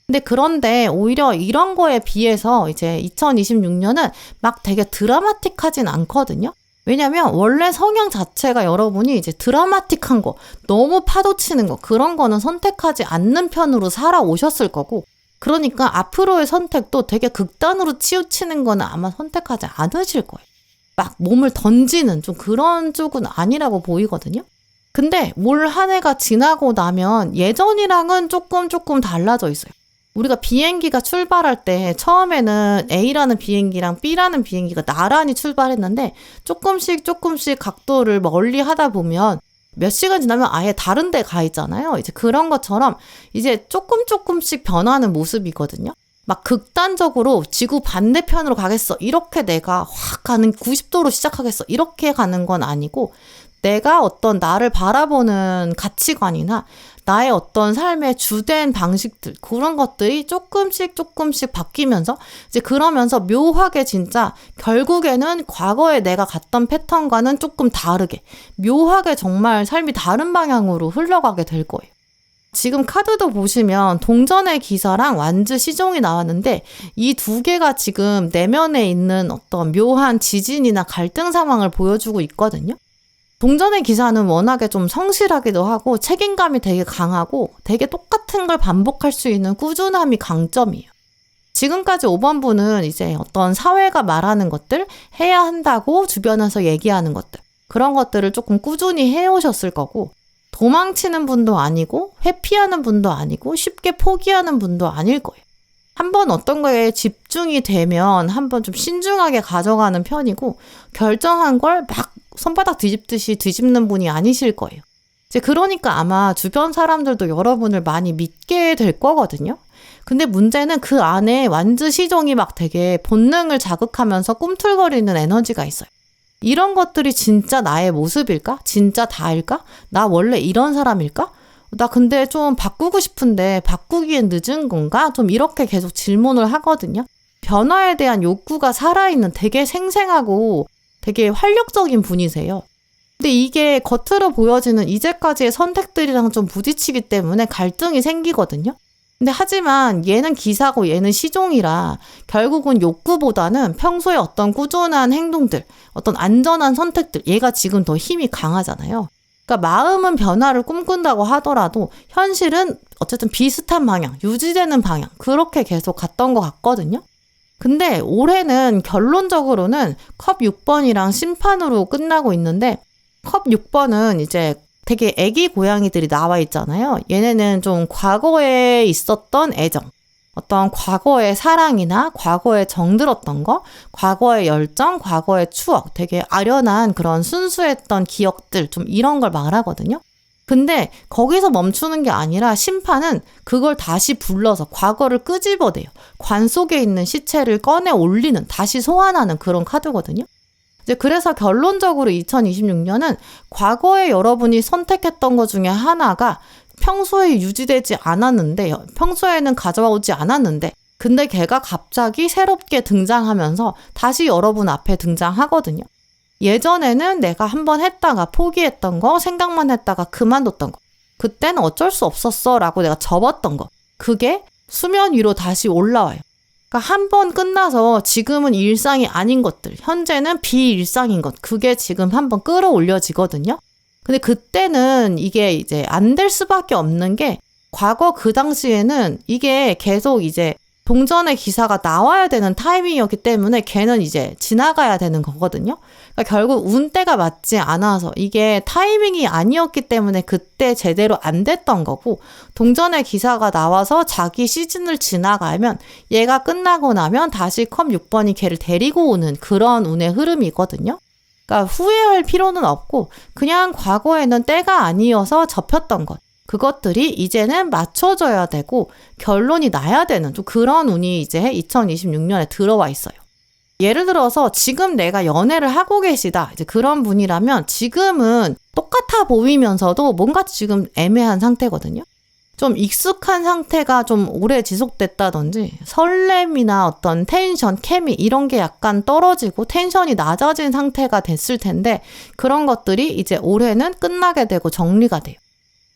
근데 그런데 오히려 이런 거에 비해서 이제 2026년은 막 되게 드라마틱하진 않거든요. 왜냐면 원래 성향 자체가 여러분이 이제 드라마틱한 거, 너무 파도치는 거 그런 거는 선택하지 않는 편으로 살아오셨을 거고 그러니까 앞으로의 선택도 되게 극단으로 치우치는 거는 아마 선택하지 않으실 거예요. 막 몸을 던지는 좀 그런 쪽은 아니라고 보이거든요. 근데 올 한 해가 지나고 나면 예전이랑은 조금 달라져 있어요. 우리가 비행기가 출발할 때 처음에는 A라는 비행기랑 B라는 비행기가 나란히 출발했는데 조금씩 각도를 멀리 하다 보면 몇 시간 지나면 아예 다른 데 가 있잖아요. 이제 그런 것처럼 이제 조금씩 변하는 모습이거든요. 막 극단적으로 지구 반대편으로 가겠어. 이렇게 내가 확 가는 90도로 시작하겠어. 이렇게 가는 건 아니고 내가 어떤 나를 바라보는 가치관이나 나의 어떤 삶의 주된 방식들 그런 것들이 조금씩 바뀌면서 이제 그러면서 묘하게 진짜 결국에는 과거에 내가 갔던 패턴과는 조금 다르게 묘하게 정말 삶이 다른 방향으로 흘러가게 될 거예요. 지금 카드도 보시면 동전의 기사랑 완즈 시종이 나왔는데 이 두 개가 지금 내면에 있는 어떤 묘한 지진이나 갈등 상황을 보여주고 있거든요. 동전의 기사는 워낙에 좀 성실하기도 하고 책임감이 되게 강하고 되게 똑같은 걸 반복할 수 있는 꾸준함이 강점이에요. 지금까지 5번 분은 이제 어떤 사회가 말하는 것들, 해야 한다고 주변에서 얘기하는 것들, 그런 것들을 조금 꾸준히 해오셨을 거고 도망치는 분도 아니고 회피하는 분도 아니고 쉽게 포기하는 분도 아닐 거예요. 한번 어떤 거에 집중이 되면 한번 좀 신중하게 가져가는 편이고 결정한 걸 막 손바닥 뒤집듯이 뒤집는 분이 아니실 거예요. 이제 그러니까 아마 주변 사람들도 여러분을 많이 믿게 될 거거든요. 근데 문제는 그 안에 완즈 시종이 막 되게 본능을 자극하면서 꿈틀거리는 에너지가 있어요. 이런 것들이 진짜 나의 모습일까? 진짜 다일까? 나 원래 이런 사람일까? 나 근데 좀 바꾸고 싶은데 바꾸기엔 늦은 건가? 좀 이렇게 계속 질문을 하거든요. 변화에 대한 욕구가 살아있는 되게 생생하고 되게 활력적인 분이세요. 근데 이게 겉으로 보여지는 이제까지의 선택들이랑 좀 부딪히기 때문에 갈등이 생기거든요. 근데 하지만 얘는 기사고 얘는 시종이라 결국은 욕구보다는 평소에 어떤 꾸준한 행동들, 어떤 안전한 선택들, 얘가 지금 더 힘이 강하잖아요. 그러니까 마음은 변화를 꿈꾼다고 하더라도 현실은 어쨌든 비슷한 방향, 유지되는 방향, 그렇게 계속 갔던 것 같거든요. 근데 올해는 결론적으로는 컵 6번이랑 심판으로 끝나고 있는데, 컵 6번은 이제 되게 애기 고양이들이 나와 있잖아요. 얘네는 좀 과거에 있었던 애정, 어떤 과거의 사랑이나 과거에 정들었던 거, 과거의 열정, 과거의 추억, 되게 아련한 그런 순수했던 기억들, 좀 이런 걸 말하거든요. 근데 거기서 멈추는 게 아니라 심판은 그걸 다시 불러서 과거를 끄집어내요. 관 속에 있는 시체를 꺼내 올리는, 다시 소환하는 그런 카드거든요. 이제 그래서 결론적으로 2026년은 과거에 여러분이 선택했던 것 중에 하나가 평소에 유지되지 않았는데, 평소에는 가져오지 않았는데, 근데 걔가 갑자기 새롭게 등장하면서 다시 여러분 앞에 등장하거든요. 예전에는 내가 한번 했다가 포기했던 거, 생각만 했다가 그만뒀던 거, 그때는 어쩔 수 없었어 라고 내가 접었던 거, 그게 수면 위로 다시 올라와요. 그러니까 한 번 끝나서 지금은 일상이 아닌 것들, 현재는 비일상인 것, 그게 지금 한번 끌어올려지거든요. 근데 그때는 이게 이제 안 될 수밖에 없는 게, 과거 그 당시에는 이게 계속 이제 동전의 기사가 나와야 되는 타이밍이었기 때문에 걔는 이제 지나가야 되는 거거든요. 그러니까 결국 운때가 맞지 않아서, 이게 타이밍이 아니었기 때문에 그때 제대로 안 됐던 거고, 동전의 기사가 나와서 자기 시즌을 지나가면 얘가 끝나고 나면 다시 컵 6번이 걔를 데리고 오는 그런 운의 흐름이거든요. 그러니까 후회할 필요는 없고, 그냥 과거에는 때가 아니어서 접혔던 것, 그것들이 이제는 맞춰져야 되고 결론이 나야 되는 좀 그런 운이 이제 2026년에 들어와 있어요. 예를 들어서 지금 내가 연애를 하고 계시다, 이제 그런 분이라면 지금은 똑같아 보이면서도 뭔가 지금 애매한 상태거든요. 좀 익숙한 상태가 좀 오래 지속됐다든지, 설렘이나 어떤 텐션, 케미 이런 게 약간 떨어지고 텐션이 낮아진 상태가 됐을 텐데, 그런 것들이 이제 올해는 끝나게 되고 정리가 돼요.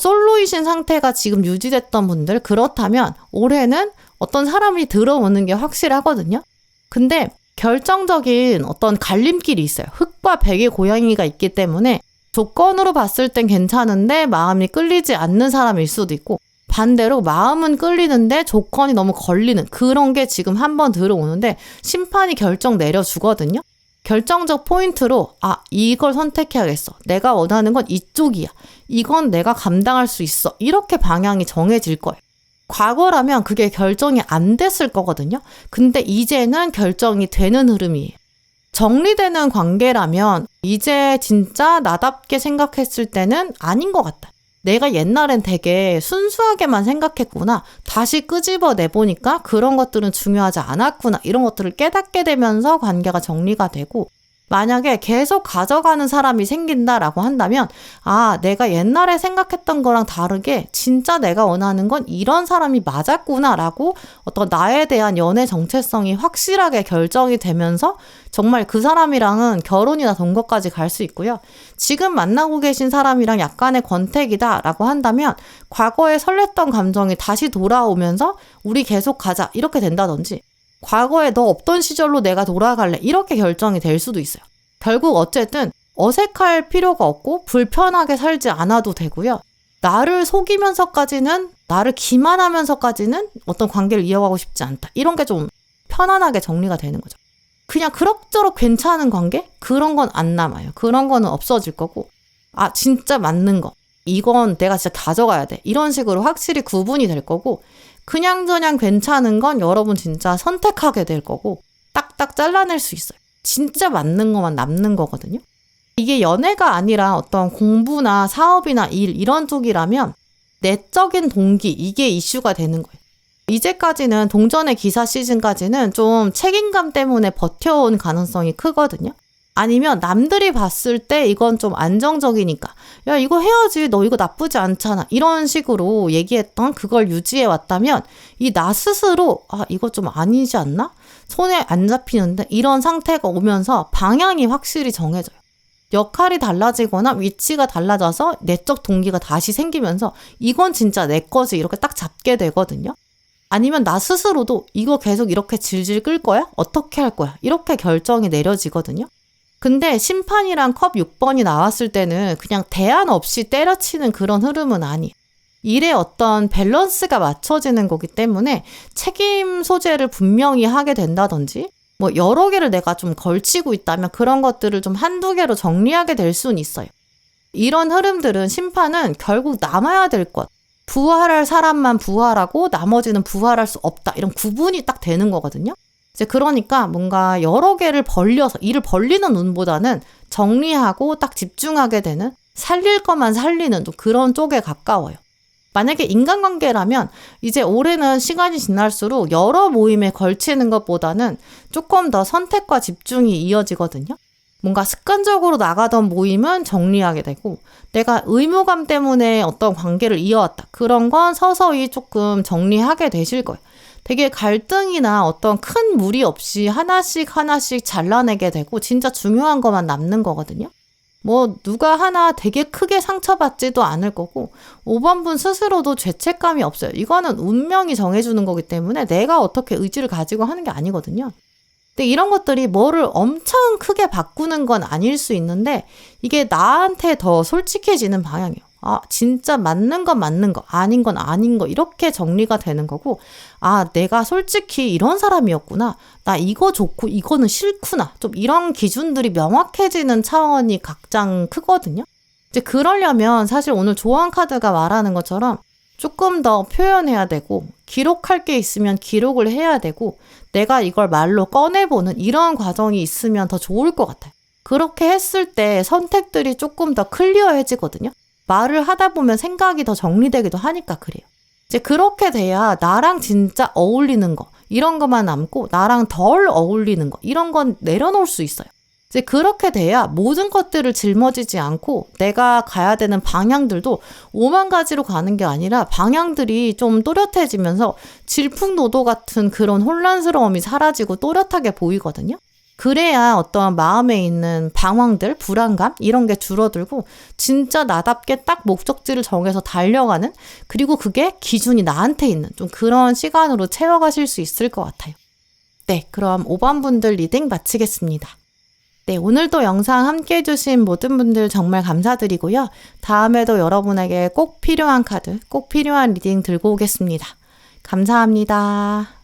솔로이신 상태가 지금 유지됐던 분들, 그렇다면 올해는 어떤 사람이 들어오는 게 확실하거든요. 근데 결정적인 어떤 갈림길이 있어요. 흑과 백의 고양이가 있기 때문에 조건으로 봤을 땐 괜찮은데 마음이 끌리지 않는 사람일 수도 있고, 반대로 마음은 끌리는데 조건이 너무 걸리는 그런 게 지금 한번 들어오는데, 심판이 결정 내려주거든요. 결정적 포인트로 이걸 선택해야겠어. 내가 원하는 건 이쪽이야. 이건 내가 감당할 수 있어. 이렇게 방향이 정해질 거예요. 과거라면 그게 결정이 안 됐을 거거든요. 근데 이제는 결정이 되는 흐름이에요. 정리되는 관계라면 이제 진짜 나답게 생각했을 때는 아닌 것 같다. 내가 옛날엔 되게 순수하게만 생각했구나. 다시 끄집어 내보니까 그런 것들은 중요하지 않았구나. 이런 것들을 깨닫게 되면서 관계가 정리가 되고, 만약에 계속 가져가는 사람이 생긴다라고 한다면, 내가 옛날에 생각했던 거랑 다르게 진짜 내가 원하는 건 이런 사람이 맞았구나 라고 어떤 나에 대한 연애 정체성이 확실하게 결정이 되면서 정말 그 사람이랑은 결혼이나 동거까지 갈 수 있고요. 지금 만나고 계신 사람이랑 약간의 권태기다 라고 한다면, 과거에 설렜던 감정이 다시 돌아오면서 우리 계속 가자 이렇게 된다든지, 과거에 너 없던 시절로 내가 돌아갈래 이렇게 결정이 될 수도 있어요. 결국 어쨌든 어색할 필요가 없고 불편하게 살지 않아도 되고요. 나를 속이면서까지는, 나를 기만하면서까지는 어떤 관계를 이어가고 싶지 않다. 이런 게 좀 편안하게 정리가 되는 거죠. 그냥 그럭저럭 괜찮은 관계? 그런 건 안 남아요. 그런 거는 없어질 거고, 진짜 맞는 거, 이건 내가 진짜 가져가야 돼. 이런 식으로 확실히 구분이 될 거고, 그냥저냥 괜찮은 건 여러분 진짜 선택하게 될 거고, 딱딱 잘라낼 수 있어요. 진짜 맞는 것만 남는 거거든요. 이게 연애가 아니라 어떤 공부나 사업이나 일 이런 쪽이라면 내적인 동기, 이게 이슈가 되는 거예요. 이제까지는 동전의 기사 시즌까지는 좀 책임감 때문에 버텨온 가능성이 크거든요. 아니면 남들이 봤을 때 이건 좀 안정적이니까, 야 이거 해야지, 너 이거 나쁘지 않잖아, 이런 식으로 얘기했던 그걸 유지해 왔다면, 이 나 스스로 이거 좀 아니지 않나? 손에 안 잡히는데? 이런 상태가 오면서 방향이 확실히 정해져요. 역할이 달라지거나 위치가 달라져서 내적 동기가 다시 생기면서 이건 진짜 내 거지 이렇게 딱 잡게 되거든요. 아니면 나 스스로도 이거 계속 이렇게 질질 끌 거야? 어떻게 할 거야? 이렇게 결정이 내려지거든요. 근데 심판이랑 컵 6번이 나왔을 때는 그냥 대안 없이 때려치는 그런 흐름은 아니에요. 일의 어떤 밸런스가 맞춰지는 거기 때문에 책임 소재를 분명히 하게 된다든지 뭐 여러 개를 내가 좀 걸치고 있다면 그런 것들을 좀 한두 개로 정리하게 될 수는 있어요. 이런 흐름들은 심판은 결국 남아야 될 것. 부활할 사람만 부활하고 나머지는 부활할 수 없다. 이런 구분이 딱 되는 거거든요. 이제 그러니까 뭔가 여러 개를 벌려서 일을 벌리는 눈보다는 정리하고 딱 집중하게 되는 살릴 것만 살리는 좀 그런 쪽에 가까워요. 만약에 인간관계라면 이제 올해는 시간이 지날수록 여러 모임에 걸치는 것보다는 조금 더 선택과 집중이 이어지거든요. 뭔가 습관적으로 나가던 모임은 정리하게 되고 내가 의무감 때문에 어떤 관계를 이어왔다. 그런 건 서서히 조금 정리하게 되실 거예요. 되게 갈등이나 어떤 큰 무리 없이 하나씩 잘라내게 되고 진짜 중요한 것만 남는 거거든요. 뭐 누가 하나 되게 크게 상처받지도 않을 거고 5번 분 스스로도 죄책감이 없어요. 이거는 운명이 정해주는 거기 때문에 내가 어떻게 의지를 가지고 하는 게 아니거든요. 근데 이런 것들이 뭐를 엄청 크게 바꾸는 건 아닐 수 있는데 이게 나한테 더 솔직해지는 방향이에요. 아, 진짜 맞는 건 맞는 거, 아닌 건 아닌 거 이렇게 정리가 되는 거고 아, 내가 솔직히 이런 사람이었구나. 나 이거 좋고 이거는 싫구나. 좀 이런 기준들이 명확해지는 차원이 각장 크거든요. 이제 그러려면 사실 오늘 조언 카드가 말하는 것처럼 조금 더 표현해야 되고 기록할 게 있으면 기록을 해야 되고 내가 이걸 말로 꺼내보는 이런 과정이 있으면 더 좋을 것 같아요. 그렇게 했을 때 선택들이 조금 더 클리어해지거든요. 말을 하다 보면 생각이 더 정리되기도 하니까 그래요. 이제 그렇게 돼야 나랑 진짜 어울리는 거 이런 것만 남고 나랑 덜 어울리는 거 이런 건 내려놓을 수 있어요. 이제 그렇게 돼야 모든 것들을 짊어지지 않고 내가 가야 되는 방향들도 5만 가지로 가는 게 아니라 방향들이 좀 또렷해지면서 질풍노도 같은 그런 혼란스러움이 사라지고 또렷하게 보이거든요. 그래야 어떤 마음에 있는 방황들, 불안감 이런 게 줄어들고 진짜 나답게 딱 목적지를 정해서 달려가는 그리고 그게 기준이 나한테 있는 좀 그런 시간으로 채워가실 수 있을 것 같아요. 네, 그럼 5번 분들 리딩 마치겠습니다. 네, 오늘도 영상 함께 해주신 모든 분들 정말 감사드리고요. 다음에도 여러분에게 꼭 필요한 카드, 꼭 필요한 리딩 들고 오겠습니다. 감사합니다.